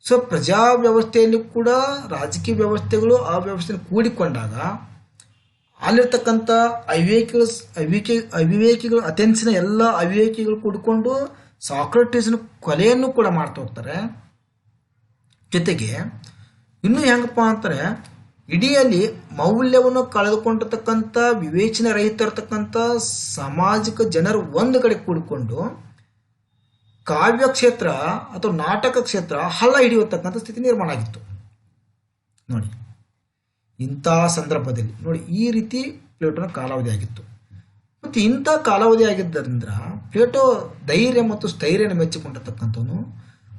ಸೊ ಪ್ರಜಾ ವ್ಯವಸ್ಥೆಯಲ್ಲಿ ಕೂಡ ರಾಜಕೀಯ ವ್ಯವಸ್ಥೆಗಳು ಆ ವ್ಯವಸ್ಥೆಯನ್ನು ಕೂಡಿಕೊಂಡಾಗ ಅಲ್ಲಿರ್ತಕ್ಕಂಥ ಅವಿವೇಕಿಗಳು ಅಥೆನ್ಸಿನ ಎಲ್ಲ ಅವಿವೇಕಿಗಳು ಕೂಡಿಕೊಂಡು ಸಾಕ್ರೆಟಿಸ್ನ ಕೊಲೆಯನ್ನು ಕೂಡ ಮಾಡ್ತಾ ಹೋಗ್ತಾರೆ. ಜೊತೆಗೆ ಇನ್ನೂ ಹೆಂಗಪ್ಪ ಅಂತಾರೆ, ಇಡೀ ಅಲ್ಲಿ ಮೌಲ್ಯವನ್ನು ಕಳೆದುಕೊಂಡಿರ್ತಕ್ಕಂಥ ವಿವೇಚನೆ ರಹಿತ ಇರತಕ್ಕಂಥ ಸಾಮಾಜಿಕ ಜನರು ಒಂದು ಕಡೆ ಕೂಡಿಕೊಂಡು ಕಾವ್ಯ ಕ್ಷೇತ್ರ ಅಥವಾ ನಾಟಕ ಕ್ಷೇತ್ರ ಹಳ್ಳ ಹಿಡಿಯತಕ್ಕಂಥ ಸ್ಥಿತಿ ನಿರ್ಮಾಣ ಆಗಿತ್ತು. ನೋಡಿ, ಇಂಥ ಸಂದರ್ಭದಲ್ಲಿ ನೋಡಿ ಈ ರೀತಿ ಪ್ಲೇಟೋನ ಕಾಲಾವಧಿ ಆಗಿತ್ತು. ಮತ್ತು ಇಂಥ ಕಾಲಾವಧಿ ಆಗಿದ್ದರಿಂದ ಪ್ಲೇಟೋ ಧೈರ್ಯ ಮತ್ತು ಸ್ಥೈರ್ಯನ ಮೆಚ್ಚಿಕೊಂಡಿರ್ತಕ್ಕಂಥವನು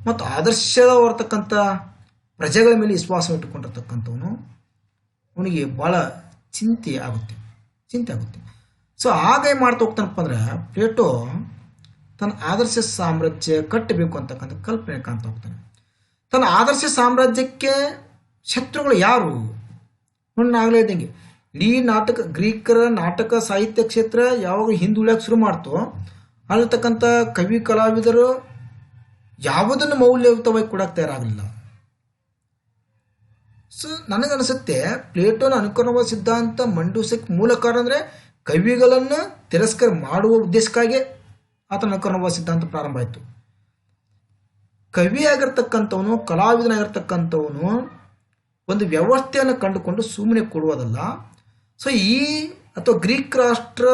ಮತ್ತು ಆದರ್ಶವರ್ತಕ್ಕಂಥ ಪ್ರಜೆಗಳ ಮೇಲೆ ವಿಶ್ವಾಸ ಇಟ್ಟುಕೊಂಡಿರ್ತಕ್ಕಂಥವನು. ಅವನಿಗೆ ಭಾಳ ಚಿಂತೆ ಆಗುತ್ತೆ. ಸೊ ಹಾಗೆ ಮಾಡ್ತಾ ಹೋಗ್ತಾನಪ್ಪ ಅಂದ್ರೆ ಪ್ಲೇಟೋ ತನ್ನ ಆದರ್ಶ ಸಾಮ್ರಾಜ್ಯ ಕಟ್ಟಬೇಕು ಅಂತಕ್ಕಂಥ ಕಲ್ಪನೆ ಕಾಣ್ತಾ ಹೋಗ್ತಾನೆ. ತನ್ನ ಆದರ್ಶ ಸಾಮ್ರಾಜ್ಯಕ್ಕೆ ಶತ್ರುಗಳು ಯಾರು ನೋಡಿ, ಆಗಲೇ ಇದ್ದಂಗೆ ಇಡೀ ಗ್ರೀಕರ ನಾಟಕ ಸಾಹಿತ್ಯ ಕ್ಷೇತ್ರ ಯಾವಾಗ ಹಿಂದುಳಿಯಕ್ಕೆ ಶುರು ಮಾಡ್ತೋ ಅಲ್ಲಿರ್ತಕ್ಕಂಥ ಕವಿ ಕಲಾವಿದರು ಯಾವುದನ್ನು ಮೌಲ್ಯಯುತವಾಗಿ ಕೊಡಕ್ಕೆ ತಯಾರಾಗಲಿಲ್ಲ. ಸೊ ನನಗನ್ನಿಸುತ್ತೆ ಪ್ಲೇಟೋನ ಅನುಕರಣವಾದ ಸಿದ್ಧಾಂತ ಮಂಡಿಸಕ್ಕೆ ಮೂಲ ಕಾರಣ ಅಂದರೆ ಕವಿಗಳನ್ನು ತಿರಸ್ಕಾರ ಮಾಡುವ ಉದ್ದೇಶಕ್ಕಾಗಿ ಆತನ ಅನುಕರಣವಾದ ಸಿದ್ಧಾಂತ ಪ್ರಾರಂಭ ಆಯಿತು. ಕವಿಯಾಗಿರ್ತಕ್ಕಂಥವನು ಕಲಾವಿದನಾಗಿರ್ತಕ್ಕಂಥವನು ಒಂದು ವ್ಯವಸ್ಥೆಯನ್ನು ಕಂಡುಕೊಂಡು ಸುಮ್ಮನೆ ಕೊಡುವುದಲ್ಲ. ಸೊ ಅಥವಾ ಗ್ರೀಕ್ ರಾಷ್ಟ್ರ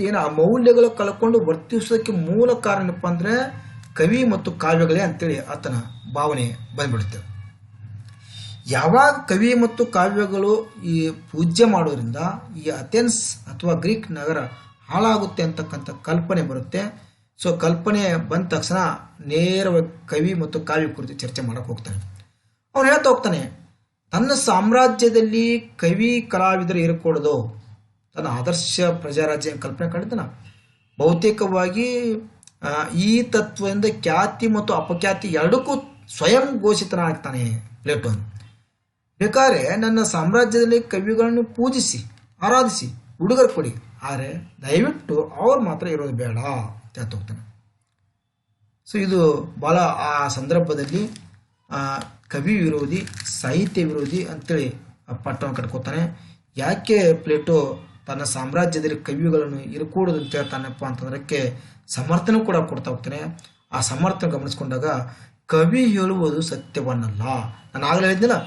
ಏನು ಆ ಮೌಲ್ಯಗಳು ಕಳ್ಕೊಂಡು ವರ್ತಿಸೋದಕ್ಕೆ ಮೂಲ ಕಾರಣ ಏನಪ್ಪ ಅಂದರೆ ಕವಿ ಮತ್ತು ಕಾವ್ಯಗಳೇ ಅಂತೇಳಿ ಆತನ ಭಾವನೆ ಬಂದ್ಬಿಡುತ್ತೆ. ಯಾವಾಗ ಕವಿ ಮತ್ತು ಕಾವ್ಯಗಳು ಈ ಪೂಜ್ಯ ಮಾಡೋದ್ರಿಂದ ಈ ಅಥೆನ್ಸ್ ಅಥವಾ ಗ್ರೀಕ್ ನಗರ ಹಾಳಾಗುತ್ತೆ ಅಂತಕ್ಕಂಥ ಕಲ್ಪನೆ ಬರುತ್ತೆ. ಸೊ ಕಲ್ಪನೆ ಬಂದ ತಕ್ಷಣ ನೇರವಾಗಿ ಕವಿ ಮತ್ತು ಕಾವ್ಯ ಕುರಿತು ಚರ್ಚೆ ಮಾಡಕ್ಕೆ ಹೋಗ್ತಾನೆ. ಅವನು ಹೇಳ್ತಾ ಹೋಗ್ತಾನೆ, ತನ್ನ ಸಾಮ್ರಾಜ್ಯದಲ್ಲಿ ಕವಿ ಕಲಾವಿದರು ಇರಕೂಡದು. ತನ್ನ ಆದರ್ಶ ಪ್ರಜಾರಾಜ್ಯ ಕಲ್ಪನೆ ಕಂಡಿದ್ದಾನ. ಬಹುತೇಕವಾಗಿ ಈ ತತ್ವದಿಂದ ಖ್ಯಾತಿ ಮತ್ತು ಅಪಖ್ಯಾತಿ ಎರಡಕ್ಕೂ ಸ್ವಯಂ ಘೋಷಿತನಾಗ್ತಾನೆ ಪ್ಲೇಟೋನ್. ಬೇಕಾದ್ರೆ ನನ್ನ ಸಾಮ್ರಾಜ್ಯದಲ್ಲಿ ಕವಿಗಳನ್ನು ಪೂಜಿಸಿ ಆರಾಧಿಸಿ ಉಡುಗೊರೆ ಕೊಡಿ, ಆದರೆ ದಯವಿಟ್ಟು ಅವ್ರು ಮಾತ್ರ ಇರೋದು ಬೇಡ ಅಂತ ಹೇಳ್ತಾ ಹೋಗ್ತಾನೆ. ಸೊ ಇದು ಭಾಳ ಆ ಸಂದರ್ಭದಲ್ಲಿ ಕವಿ ವಿರೋಧಿ ಸಾಹಿತ್ಯ ವಿರೋಧಿ ಅಂತೇಳಿ ಪಟ್ಟವನ್ನು ಕಟ್ಕೋತಾನೆ. ಯಾಕೆ ಪ್ಲೇಟೋ ತನ್ನ ಸಾಮ್ರಾಜ್ಯದಲ್ಲಿ ಕವಿಗಳನ್ನು ಇರಕೂಡದು ಅಂತ ಹೇಳ್ತಾನಪ್ಪ ಅಂತಂದ್ರಕ್ಕೆ ಸಮರ್ಥನೆ ಕೂಡ ಕೊಡ್ತಾ ಹೋಗ್ತಾನೆ. ಆ ಸಮರ್ಥನೆ ಗಮನಿಸ್ಕೊಂಡಾಗ ಕವಿ ಹೇಳುವುದು ಸತ್ಯವನ್ನಲ್ಲ. ನಾನು ಆಗಲೇ ಹೇಳಿದ್ನಲ್ಲ,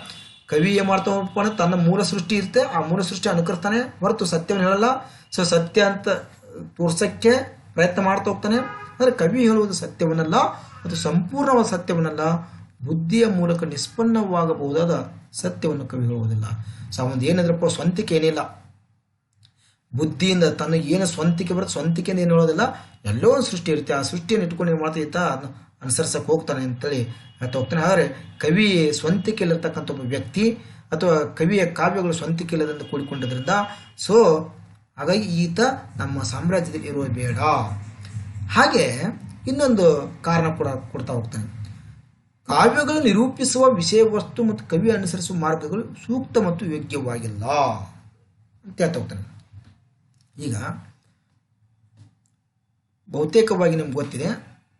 ಕವಿ ಏನು ಮಾಡ್ತಾ ಹೋಗ್ತಾನೆ, ತನ್ನ ಮೂಲ ಸೃಷ್ಟಿ ಇರುತ್ತೆ, ಆ ಮೂಲ ಸೃಷ್ಟಿ ಅನುಕರಿಸ್ತಾನೆ ಹೊರತು ಸತ್ಯವನ್ನು ಹೇಳಲ್ಲ. ಸೊ ಸತ್ಯ ಅಂತ ತೋರ್ಸಕ್ಕೆ ಪ್ರಯತ್ನ ಮಾಡ್ತಾ ಹೋಗ್ತಾನೆ. ಅಂದರೆ ಕವಿ ಹೇಳುವುದು ಸತ್ಯವನ್ನಲ್ಲ, ಅದು ಸಂಪೂರ್ಣವಾದ ಸತ್ಯವನ್ನಲ್ಲ, ಬುದ್ಧಿಯ ಮೂಲಕ ನಿಷ್ಪನ್ನವಾಗಬಹುದಾದ ಸತ್ಯವನ್ನು ಕವಿ ಹೇಳುವುದಿಲ್ಲ. ಸೊ ಅವನು ಏನಾದ್ರಪ್ಪ ಸ್ವಂತಿಕೆ ಏನಿಲ್ಲ, ಬುದ್ಧಿಯಿಂದ ತನಗೆ ಏನು ಸ್ವಂತಿಕೆ ಬರುತ್ತೆ ಸ್ವಂತಿಕೆಯಿಂದ ಏನು ಹೇಳೋದಿಲ್ಲ, ಎಲ್ಲೋ ಒಂದು ಸೃಷ್ಟಿ ಇರುತ್ತೆ, ಆ ಸೃಷ್ಟಿಯನ್ನು ಇಟ್ಕೊಂಡು ಏನು ಮಾಡ್ತಾ ಅದನ್ನು ಅನುಸರಿಸಕ್ಕೆ ಹೋಗ್ತಾನೆ ಅಂತೇಳಿ ಹೇಳ್ತಾ ಹೋಗ್ತಾನೆ. ಆದರೆ ಕವಿ ಸ್ವಂತಿಕೆಯಲ್ಲಿರ್ತಕ್ಕಂಥ ಒಬ್ಬ ವ್ಯಕ್ತಿ ಅಥವಾ ಕವಿಯ ಕಾವ್ಯಗಳು ಸ್ವಂತಿಕೆಯಿಲ್ಲದಂತ ಕೂಡಿಕೊಂಡಿದ್ರಿಂದ ಸೊ ಹಾಗಾಗಿ ಈತ ನಮ್ಮ ಸಾಮ್ರಾಜ್ಯದಲ್ಲಿ ಇರೋದು ಬೇಡ. ಹಾಗೆ ಇನ್ನೊಂದು ಕಾರಣ ಕೂಡ ಕೊಡ್ತಾ ಹೋಗ್ತಾನೆ. ಕಾವ್ಯಗಳು ನಿರೂಪಿಸುವ ವಿಷಯ ವಸ್ತು ಮತ್ತು ಕವಿ ಅನುಸರಿಸುವ ಮಾರ್ಗಗಳು ಸೂಕ್ತ ಮತ್ತು ಯೋಗ್ಯವಾಗಿಲ್ಲ ಅಂತ ಹೇಳ್ತಾ ಹೋಗ್ತಾನೆ. ಈಗ ಬಹುತೇಕವಾಗಿ ನಿಮ್ಗೆ ಗೊತ್ತಿದೆ,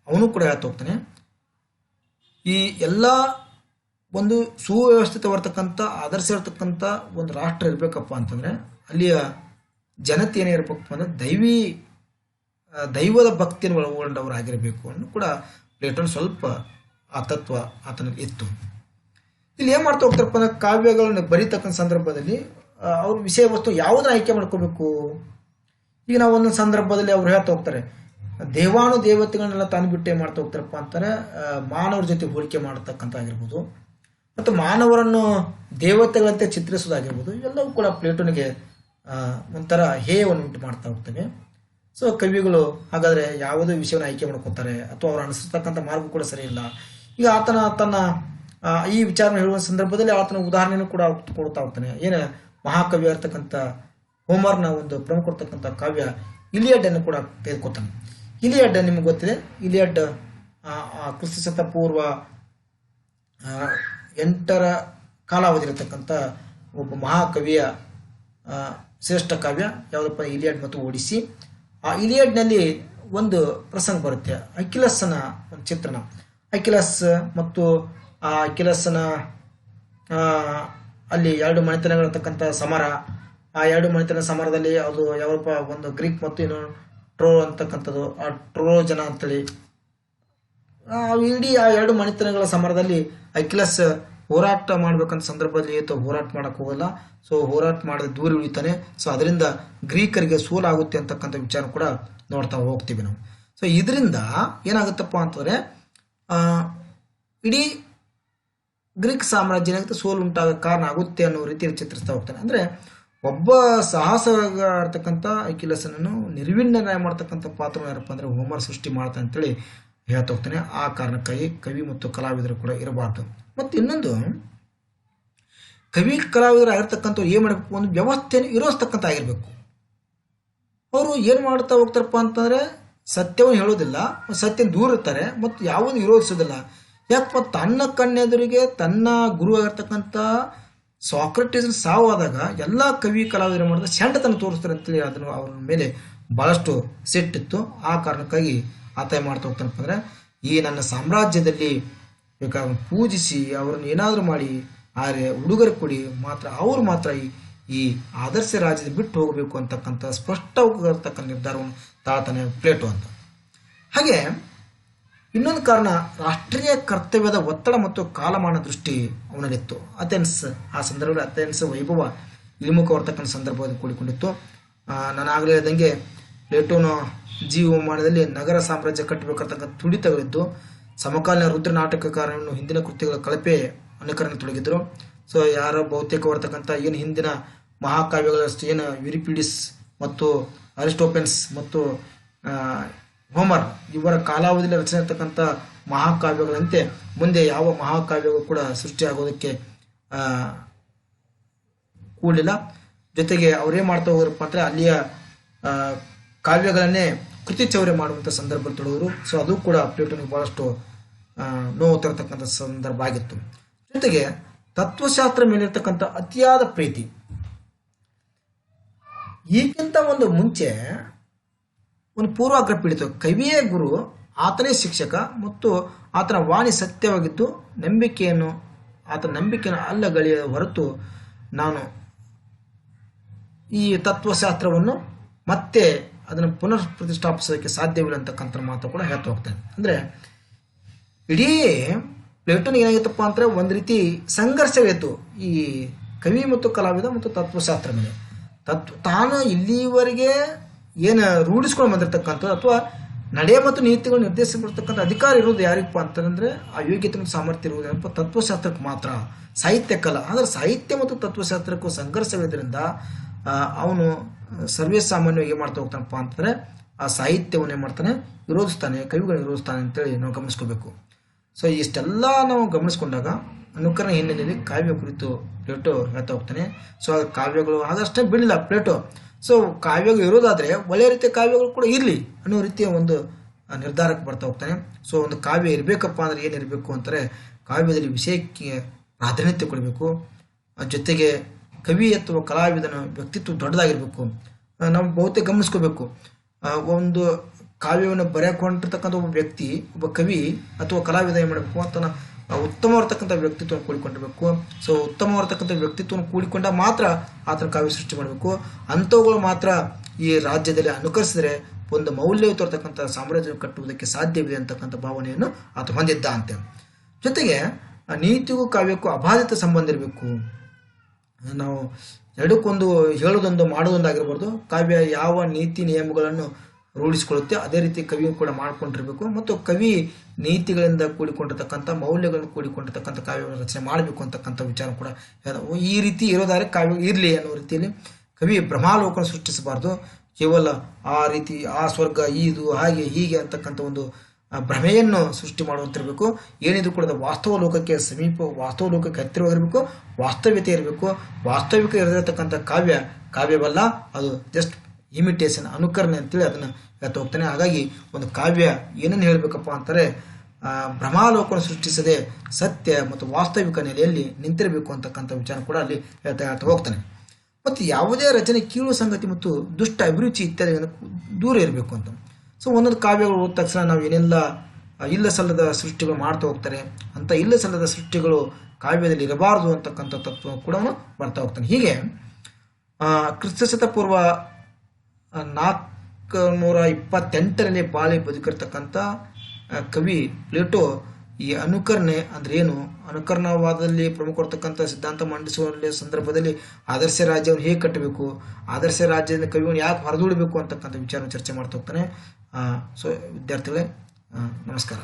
ಅವನು ಕೂಡ ಹೇಳ್ತಾ ಹೋಗ್ತಾನೆ, ಈ ಎಲ್ಲ ಒಂದು ಸುವ್ಯವಸ್ಥಿತವಾಗಿರ್ತಕ್ಕಂಥ ಆದರ್ಶ ಇರತಕ್ಕಂಥ ಒಂದು ರಾಷ್ಟ್ರ ಇರಬೇಕಪ್ಪ ಅಂತಂದರೆ ಅಲ್ಲಿಯ ಜನತೆ ಏನೇ ಇರಬೇಕಪ್ಪ ಅಂದರೆ ದೈವದ ಭಕ್ತಿಯನ್ನು ಒಳಗೊಂಡವರಾಗಿರಬೇಕು ಅನ್ನೋ ಕೂಡ ಪ್ಲೇಟೋನ್ ಸ್ವಲ್ಪ ಆ ತತ್ವ ಆತನಲ್ಲಿ ಇತ್ತು. ಇಲ್ಲಿ ಏನು ಮಾಡ್ತಾ ಹೋಗ್ತಾರಪ್ಪ ಅಂದ್ರೆ ಕಾವ್ಯಗಳನ್ನು ಬರೀತಕ್ಕಂಥ ಸಂದರ್ಭದಲ್ಲಿ ಅವ್ರ ವಿಷಯ ವಸ್ತು ಯಾವುದನ್ನ ಆಯ್ಕೆ ಮಾಡ್ಕೋಬೇಕು. ಈಗ ನಾವು ಒಂದೊಂದು ಸಂದರ್ಭದಲ್ಲಿ ಅವ್ರು ಹೇಳ್ತಾ ಹೋಗ್ತಾರೆ, ದೇವಾನು ದೇವತೆಗಳನ್ನೆಲ್ಲ ತಂದುಬಿಟ್ಟು ಏನು ಮಾಡ್ತಾ ಹೋಗ್ತಾರಪ್ಪ ಅಂತಾರೆ, ಮಾನವರ ಜೊತೆ ಹೋಲಿಕೆ ಮಾಡತಕ್ಕಂಥ ಆಗಿರ್ಬೋದು, ಮತ್ತು ಮಾನವರನ್ನು ದೇವತೆಗಳಂತೆ ಚಿತ್ರಿಸೋದಾಗಿರ್ಬೋದು, ಇವೆಲ್ಲವೂ ಕೂಡ ಪ್ಲೇಟೋನಿಗೆ ಒಂಥರ ಹೇಯವನ್ನು ಉಂಟು ಮಾಡ್ತಾ ಹೋಗ್ತವೆ. ಸೊ ಕವಿಗಳು ಹಾಗಾದರೆ ಯಾವುದೇ ವಿಷಯವನ್ನು ಆಯ್ಕೆ ಮಾಡ್ಕೋತಾರೆ ಅಥವಾ ಅವ್ರು ಅನಿಸ್ತಕ್ಕಂಥ ಮಾರ್ಗ ಕೂಡ ಸರಿ ಇಲ್ಲ. ಈಗ ಆತನ ತನ್ನ ಈ ವಿಚಾರನ ಹೇಳುವ ಸಂದರ್ಭದಲ್ಲಿ ಆತನ ಉದಾಹರಣೆಯನ್ನು ಕೂಡ ಕೊಡ್ತಾ ಹೋಗ್ತಾನೆ. ಏನು ಮಹಾಕವಿ ಇರ್ತಕ್ಕಂಥ ಹೋಮರ್ನ ಒಂದು ಪ್ರಮುಖ ಇರ್ತಕ್ಕಂಥ ಕಾವ್ಯ ಇಲಿಯಡ್ ಅನ್ನು ಕೂಡ ತೆಗೆದುಕೊತಾನೆ. ಇಲಿಯಡ್ ನಿಮ್ಗೆ ಗೊತ್ತಿದೆ, ಇಲಿಯಡ್ ಕ್ರಿಸ್ತಶಕ ಪೂರ್ವ 8ರ ಕಾಲಾವಧಿ ಇರತಕ್ಕಂಥ ಒಬ್ಬ ಮಹಾಕವಿಯ ಶ್ರೇಷ್ಠ ಕಾವ್ಯ ಯಾವುದಪ್ಪ, ಇಲಿಯಡ್ ಮತ್ತು ಓಡಿಸಿ. ಆ ಇಲಿಯಡ್ನಲ್ಲಿ ಒಂದು ಪ್ರಸಂಗ ಬರುತ್ತೆ, ಅಕಿಲಸ್ಸನ ಒಂದು ಚಿತ್ರಣ. ಅಕಿಲಸ್ ಮತ್ತು ಆ ಅಕಿಲಸ್ಸನ ಅಲ್ಲಿ 2 ಮನೆತನಗಳಿರ್ತಕ್ಕಂಥ ಸಮರ. ಆ 2 ಮನೆತನ ಸಮರದಲ್ಲಿ ಅದು ಯಾವಪ್ಪ ಒಂದು ಗ್ರೀಕ್ ಮತ್ತು ಏನು ಟ್ರೋ ಅಂತಕ್ಕಂಥದ್ದು, ಆ ಟ್ರೋಜನ ಅಂತೇಳಿ ಇಡೀ ಆ 2 ಮನೆತನಗಳ ಸಮರದಲ್ಲಿ ಅಕಿಲಸ್ ಹೋರಾಟ ಮಾಡ್ಬೇಕಂತ ಸಂದರ್ಭದಲ್ಲಿ ಹೋರಾಟ ಮಾಡಕ್ಕೆ ಹೋಗಲ್ಲ. ಸೊ ಹೋರಾಟ ಮಾಡದೆ ದೂರ ಉಳಿತಾನೆ. ಸೊ ಅದರಿಂದ ಗ್ರೀಕರಿಗೆ ಸೋಲಾಗುತ್ತೆ ಅಂತಕ್ಕಂಥ ವಿಚಾರ ಕೂಡ ನೋಡ್ತಾ ಹೋಗ್ತೀವಿ ನಾವು. ಸೊ ಇದರಿಂದ ಏನಾಗುತ್ತಪ್ಪ ಅಂತಂದರೆ ಇಡೀ ಗ್ರೀಕ್ ಸಾಮ್ರಾಜ್ಯ ಏನಾಗುತ್ತೆ, ಸೋಲು ಉಂಟಾಗ ಕಾರಣ ಆಗುತ್ತೆ ಅನ್ನೋ ರೀತಿಯಲ್ಲಿ ಚಿತ್ರಿಸ್ತಾ ಹೋಗ್ತಾನೆ. ಅಂದರೆ ಒಬ್ಬ ಸಾಹಸಗಾರ ಇರ್ತಕ್ಕಂಥ ಅಕಿಲಸನನ್ನು ನಿರ್ವಿಣ್ಣ ಮಾಡ್ತಕ್ಕಂಥ ಪಾತ್ರ ಯಾರಪ್ಪ ಅಂದರೆ ಹೋಮರ್ ಸೃಷ್ಟಿ ಮಾಡ್ತಾನೆ ಅಂತೇಳಿ ಹೇಳ್ತಾ ಹೋಗ್ತಾನೆ. ಆ ಕಾರಣಕ್ಕಾಗಿ ಕವಿ ಮತ್ತು ಕಲಾವಿದರು ಕೂಡ ಇರಬಾರ್ದು. ಮತ್ತು ಇನ್ನೊಂದು, ಕವಿ ಕಲಾವಿದರು ಆಗಿರ್ತಕ್ಕಂಥವ್ರು ಏನು ಮಾಡಬೇಕು, ಒಂದು ವ್ಯವಸ್ಥೆಯನ್ನು ವಿರೋಧಿಸ್ತಕ್ಕಂಥ ಆಗಿರಬೇಕು. ಅವರು ಏನು ಮಾಡ್ತಾ ಹೋಗ್ತಾರಪ್ಪ ಅಂತಂದರೆ ಸತ್ಯವನ್ನು ಹೇಳೋದಿಲ್ಲ, ಸತ್ಯ ದೂರ ಇರ್ತಾರೆ ಮತ್ತು ಯಾವುದನ್ನು ವಿರೋಧಿಸೋದಿಲ್ಲ. ಯಾಕಪ್ಪ, ತನ್ನ ಕಣ್ಣೆದುರಿಗೆ ತನ್ನ ಗುರು ಆಗಿರ್ತಕ್ಕಂಥ ಸಾಕ್ರೆಟಿಸ್ ಸಾವಾದಾಗ ಎಲ್ಲ ಕವಿ ಕಲಾವಿದರು ಮಾಡಿದ ಸೆಂಡತನ ತೋರಿಸ್ತಾರೆ ಅಂತೇಳಿ ಅದನ್ನು ಅವ್ರ ಮೇಲೆ ಭಾಳಷ್ಟು ಸಿಟ್ಟಿತ್ತು. ಆ ಕಾರಣಕ್ಕಾಗಿ ಆತ ಮಾಡ್ತಾ ಹೋಗ್ತಾನಪ್ಪ ಅಂದರೆ, ಈ ನನ್ನ ಸಾಮ್ರಾಜ್ಯದಲ್ಲಿ ಬೇಕಾದ ಪೂಜಿಸಿ ಅವರನ್ನು ಏನಾದರೂ ಮಾಡಿ ಆದರೆ ಉಡುಗೊರೆ ಕೊಡಿ ಮಾತ್ರ ಅವರು ಮಾತ್ರ ಈ ಆದರ್ಶ ರಾಜ್ಯದ ಬಿಟ್ಟು ಹೋಗಬೇಕು ಅಂತಕ್ಕಂಥ ಸ್ಪಷ್ಟವಾಗಿರ್ತಕ್ಕಂಥ ನಿರ್ಧಾರವನ್ನು ತಾಳ್ತಾನೆ ಪ್ಲೇಟೋ ಅಂತ. ಹಾಗೆ ಇನ್ನೊಂದು ಕಾರಣ, ರಾಷ್ಟ್ರೀಯ ಕರ್ತವ್ಯದ ಒತ್ತಡ ಮತ್ತು ಕಾಲಮಾನ ದೃಷ್ಟಿ ಅವನಲ್ಲಿತ್ತು. ಅಥೆನ್ಸ್ ಆ ಸಂದರ್ಭದಲ್ಲಿ ಅಥೆನ್ಸ್ ವೈಭವ ಇಳಿಮುಖವರ್ತಕ್ಕಂಥ ಸಂದರ್ಭದಲ್ಲಿ ಕೂಡಿಕೊಂಡಿತ್ತು. ನಾನು ಆಗಲೇ ಹೇಳ್ದಂಗೆ ಪ್ಲೇಟೋನ ಜೀವಮಾನದಲ್ಲಿ ನಗರ ಸಾಮ್ರಾಜ್ಯ ಕಟ್ಟಬೇಕಂತಕ್ಕಂಥ ತುಡಿತಗಳಿದ್ದು, ಸಮಕಾಲೀನ ರುದ್ರ ನಾಟಕಕಾರರನ್ನು ಹಿಂದಿನ ಕೃತಿಗಳ ಕಳಪೆ ಅನುಕರಣೆ ತೊಡಗಿದ್ರು. ಸೊ ಯಾರ ಬಹುತೇಕವರ್ತಕ್ಕಂಥ ಏನು ಹಿಂದಿನ ಮಹಾಕಾವ್ಯಗಳಷ್ಟು ಏನು ಯುರಿಪಿಡಿಸ್ ಮತ್ತು ಅರಿಸ್ಟೋಫೆನ್ಸ್ ಮತ್ತು ಹೋಮರ್ ಇವರ ಕಾಲಾವಧಿಯಲ್ಲಿ ರಚನೆ ಇರ್ತಕ್ಕಂಥ ಮಹಾಕಾವ್ಯಗಳಂತೆ ಮುಂದೆ ಯಾವ ಮಹಾಕಾವ್ಯಗಳು ಕೂಡ ಸೃಷ್ಟಿಯಾಗೋದಕ್ಕೆ ಕೂಡಲಿಲ್ಲ. ಜೊತೆಗೆ ಅವರೇನು ಮಾಡ್ತಾ ಹೋದ್ರಪ್ಪ ಅಂದರೆ ಅಲ್ಲಿಯ ಕಾವ್ಯಗಳನ್ನೇ ಕೃತಿ ಚೌರ್ಯ ಮಾಡುವಂಥ ಸಂದರ್ಭ ತೊಡಗಿದ್ರು. ಸೊ ಅದು ಕೂಡ ಪ್ಲೇಟೋನಿಗೆ ಭಾಳಷ್ಟು ನೋವು ತರತಕ್ಕಂಥ ಸಂದರ್ಭ ಆಗಿತ್ತು. ಜೊತೆಗೆ ತತ್ವಶಾಸ್ತ್ರ ಮೇಲಿರ್ತಕ್ಕಂಥ ಅತಿಯಾದ ಪ್ರೀತಿ. ಈಗಿಂತ ಒಂದು ಮುಂಚೆ ಒಂದು ಪೂರ್ವಾಗ್ರಹ ಪೀಡಿತ, ಕವಿಯೇ ಗುರು, ಆತನೇ ಶಿಕ್ಷಕ ಮತ್ತು ಆತನ ವಾಣಿ ಸತ್ಯವಾಗಿದ್ದು ಆತನ ನಂಬಿಕೆಯನ್ನು ಅಲ್ಲಗಳೆಯ ಹೊರತು ನಾನು ಈ ತತ್ವಶಾಸ್ತ್ರವನ್ನು ಮತ್ತೆ ಅದನ್ನು ಪುನರ್ ಪ್ರತಿಷ್ಠಾಪಿಸೋದಕ್ಕೆ ಸಾಧ್ಯವಿಲ್ಲ ಅಂತಕ್ಕಂಥ ಮಾತು ಕೂಡ ಹೇಳ್ತಾ ಹೋಗ್ತಾನೆ. ಅಂದರೆ ಇಡೀ ಪ್ಲೇಟೋನ್ ಏನಾಗಿತ್ತಪ್ಪ ಅಂದರೆ ಒಂದು ರೀತಿ ಸಂಘರ್ಷವಿತ್ತು ಈ ಕವಿ ಮತ್ತು ಕಲಾವಿದ ಮತ್ತು ತತ್ವಶಾಸ್ತ್ರ ಮೇಲೆ. ತಾನು ಇಲ್ಲಿವರೆಗೆ ಏನು ರೂಢಿಸ್ಕೊಂಡು ಬಂದಿರತಕ್ಕಂಥದ್ದು ಅಥವಾ ನಡೆ ಮತ್ತು ನೀತಿಗಳು ನಿರ್ದೇಶಿಸತಕ್ಕಂಥ ಅಧಿಕಾರ ಇರೋದು ಯಾರಿಗಪ್ಪ ಅಂತಂದರೆ ಆ ಯೋಗ್ಯತೆ ಮತ್ತು ಸಾಮರ್ಥ್ಯ ಇರುವುದು ಏನಪ್ಪ ತತ್ವಶಾಸ್ತ್ರಕ್ಕೆ ಮಾತ್ರ, ಸಾಹಿತ್ಯಕ್ಕಲ್ಲ. ಆದರೆ ಸಾಹಿತ್ಯ ಮತ್ತು ತತ್ವಶಾಸ್ತ್ರಕ್ಕೂ ಸಂಘರ್ಷವಿದ್ದರಿಂದ ಅವನು ಸರ್ವೇ ಸಾಮಾನ್ಯವಾಗಿ ಏನು ಮಾಡ್ತಾ ಹೋಗ್ತಾನಪ್ಪ ಅಂತಂದರೆ ಆ ಸಾಹಿತ್ಯವನ್ನು ಏನು ಮಾಡ್ತಾನೆ, ವಿರೋಧಿಸ್ತಾನೆ, ಕವಿಗಳನ್ನ ವಿರೋಧಿಸ್ತಾನೆ ಅಂತೇಳಿ ನಾವು ಗಮನಿಸ್ಕೋಬೇಕು. ಸೊ ಇಷ್ಟೆಲ್ಲ ನಾವು ಗಮನಿಸ್ಕೊಂಡಾಗ ಅನುಕರಣೆ ಹಿನ್ನೆಲೆಯಲ್ಲಿ ಕಾವ್ಯ ಕುರಿತು ಪ್ಲೇಟೋ ಹೇಳ್ತಾ ಹೋಗ್ತಾನೆ. ಸೊ ಕಾವ್ಯಗಳು ಆಗಷ್ಟೇ ಬಿಡಲಿಲ್ಲ ಪ್ಲೇಟೋ. ಸೊ ಕಾವ್ಯಗಳು ಇರೋದಾದರೆ ಒಳ್ಳೆಯ ರೀತಿಯ ಕಾವ್ಯಗಳು ಕೂಡ ಇರಲಿ ಅನ್ನೋ ರೀತಿಯ ಒಂದು ನಿರ್ಧಾರಕ್ಕೆ ಬರ್ತಾ ಹೋಗ್ತಾನೆ. ಸೊ ಒಂದು ಕಾವ್ಯ ಇರಬೇಕಪ್ಪ ಅಂದರೆ ಏನಿರಬೇಕು ಅಂತಾರೆ, ಕಾವ್ಯದಲ್ಲಿ ವಿಷಯಕ್ಕೆ ಪ್ರಾಧಾನ್ಯತೆ ಕೊಡಬೇಕು. ಜೊತೆಗೆ ಕವಿ ಅಥವಾ ಕಲಾವಿದನ ವ್ಯಕ್ತಿತ್ವ ದೊಡ್ಡದಾಗಿರಬೇಕು. ನಾವು ಬಹುತೇಕ ಗಮನಿಸ್ಕೋಬೇಕು, ಒಂದು ಕಾವ್ಯವನ್ನು ಬರೆಯಕೊಂಡಿರ್ತಕ್ಕಂಥ ಒಬ್ಬ ವ್ಯಕ್ತಿ, ಒಬ್ಬ ಕವಿ ಅಥವಾ ಕಲಾವಿದ ಏನು ಮಾಡಬೇಕು ಅಂತ ಉತ್ತಮವಾಗಿರ್ತಕ್ಕಂಥ ವ್ಯಕ್ತಿತ್ವವನ್ನು ಕೂಡಿಕೊಂಡಿರಬೇಕು. ಸೊ ಉತ್ತಮವಾಗಿರ್ತಕ್ಕಂಥ ವ್ಯಕ್ತಿತ್ವವನ್ನು ಕೂಡಿಕೊಂಡ ಮಾತ್ರ ಆತನ ಕಾವ್ಯ ಸೃಷ್ಟಿ ಮಾಡಬೇಕು. ಅಂಥವುಗಳು ಮಾತ್ರ ಈ ರಾಜ್ಯದಲ್ಲಿ ಅನುಕರಿಸಿದರೆ ಒಂದು ಮೌಲ್ಯಯುತರ್ತಕ್ಕಂಥ ಸಾಮ್ರಾಜ್ಯ ಕಟ್ಟುವುದಕ್ಕೆ ಸಾಧ್ಯವಿದೆ ಅಂತಕ್ಕಂಥ ಭಾವನೆಯನ್ನು ಆತ ಹೊಂದಿದ್ದ ಅಂತೆ. ಜೊತೆಗೆ ನೀತಿಗೂ ಕಾವ್ಯಕ್ಕೂ ಅಬಾಧಿತ ಸಂಬಂಧ ಇರಬೇಕು. ನಾವು ಎರಡಕ್ಕೊಂದು ಹೇಳೋದೊಂದು ಮಾಡೋದೊಂದಾಗಿರ್ಬಾರ್ದು. ಕಾವ್ಯ ಯಾವ ನೀತಿ ನಿಯಮಗಳನ್ನು ರೂಢಿಸಿಕೊಳ್ಳುತ್ತೆ ಅದೇ ರೀತಿ ಕವಿಯು ಕೂಡ ಮಾಡ್ಕೊಂಡಿರ್ಬೇಕು. ಮತ್ತು ಕವಿ ನೀತಿಗಳಿಂದ ಕೂಡಿಕೊಂಡಿರ್ತಕ್ಕಂಥ ಮೌಲ್ಯಗಳನ್ನು ಕೂಡಿಕೊಂಡಿರ್ತಕ್ಕಂಥ ಕಾವ್ಯವನ್ನು ರಚನೆ ಮಾಡಬೇಕು ಅಂತಕ್ಕಂಥ ವಿಚಾರ ಕೂಡ ಈ ರೀತಿ ಇರೋದಾದ್ರೆ ಕಾವ್ಯ ಇರಲಿ ಅನ್ನೋ ರೀತಿಯಲ್ಲಿ ಕವಿ ಭ್ರಮಾಲೋಕನ ಸೃಷ್ಟಿಸಬಾರ್ದು. ಕೇವಲ ಆ ರೀತಿ ಆ ಸ್ವರ್ಗ ಇದು ಹಾಗೆ ಹೀಗೆ ಅಂತಕ್ಕಂಥ ಒಂದು ಭ್ರಮೆಯನ್ನು ಸೃಷ್ಟಿ ಮಾಡುವಂತಿರಬೇಕು. ಏನಿದ್ರು ಕೂಡ ವಾಸ್ತವ ಲೋಕಕ್ಕೆ ವಾಸ್ತವ ಲೋಕಕ್ಕೆ ಹತ್ತಿರವಾಗಿರಬೇಕು, ವಾಸ್ತವ್ಯತೆ ಇರಬೇಕು. ವಾಸ್ತವಿಕ ಇರತಕ್ಕಂಥ ಕಾವ್ಯವಲ್ಲ, ಅದು ಜಸ್ಟ್ ಇಮಿಟೇಷನ್, ಅನುಕರಣೆ ಅಂತೇಳಿ ಅದನ್ನು ಹೇಳ್ತಾ ಹೋಗ್ತಾನೆ. ಹಾಗಾಗಿ ಒಂದು ಕಾವ್ಯ ಏನನ್ನು ಹೇಳಬೇಕಪ್ಪ ಅಂತಾರೆ, ಭ್ರಮಾಲೋಕನ ಸೃಷ್ಟಿಸದೆ ಸತ್ಯ ಮತ್ತು ವಾಸ್ತವಿಕ ನೆಲೆಯಲ್ಲಿ ನಿಂತಿರಬೇಕು ಅಂತಕ್ಕಂಥ ವಿಚಾರ ಕೂಡ ಅಲ್ಲಿ ಹೇಳ್ತಾ ಹೋಗ್ತಾನೆ. ಮತ್ತು ಯಾವುದೇ ರಚನೆ ಕೀಳು ಸಂಗತಿ ಮತ್ತು ದುಷ್ಟ ಅಭಿರುಚಿ ಇತ್ಯಾದಿ ದೂರ ಇರಬೇಕು ಅಂತ. ಸೊ ಒಂದೊಂದು ಕಾವ್ಯಗಳು ಓದ ತಕ್ಷಣ ನಾವು ಏನೆಲ್ಲ ಇಲ್ಲ ಸಲ್ಲದ ಸೃಷ್ಟಿಗಳು ಮಾಡ್ತಾ ಹೋಗ್ತಾರೆ, ಅಂತ ಇಲ್ಲ ಸಲ್ಲದ ಸೃಷ್ಟಿಗಳು ಕಾವ್ಯದಲ್ಲಿ ಇರಬಾರದು ಅಂತಕ್ಕಂಥ ತತ್ವ ಕೂಡ ಬರ್ತಾ ಹೋಗ್ತಾನೆ. ಹೀಗೆ ಕ್ರಿಸ್ತಶಕ ಪೂರ್ವ 428ರಲ್ಲಿ ಬಾಳಿ ಬದುಕಿರ್ತಕ್ಕಂಥ ಕವಿ ಪ್ಲೇಟೋ ಈ ಅನುಕರಣೆ ಅಂದ್ರೆ ಏನು, ಅನುಕರಣವಾದದಲ್ಲಿ ಪ್ರಮುಖವಾಗಿರ್ತಕ್ಕಂಥ ಸಿದ್ಧಾಂತ ಮಂಡಿಸುವ ಸಂದರ್ಭದಲ್ಲಿ ಆದರ್ಶ ರಾಜ್ಯವನ್ನು ಹೇಗೆ ಕಟ್ಟಬೇಕು, ಆದರ್ಶ ರಾಜ್ಯದಿಂದ ಕವಿಯನ್ನು ಯಾಕೆ ಹೊರದೂಡಬೇಕು ಅಂತಕ್ಕಂಥ ವಿಚಾರ ಚರ್ಚೆ ಮಾಡ್ತಾ ಹೋಗ್ತಾನೆ. ಸೊ ವಿದ್ಯಾರ್ಥಿಗಳೇ, ನಮಸ್ಕಾರ.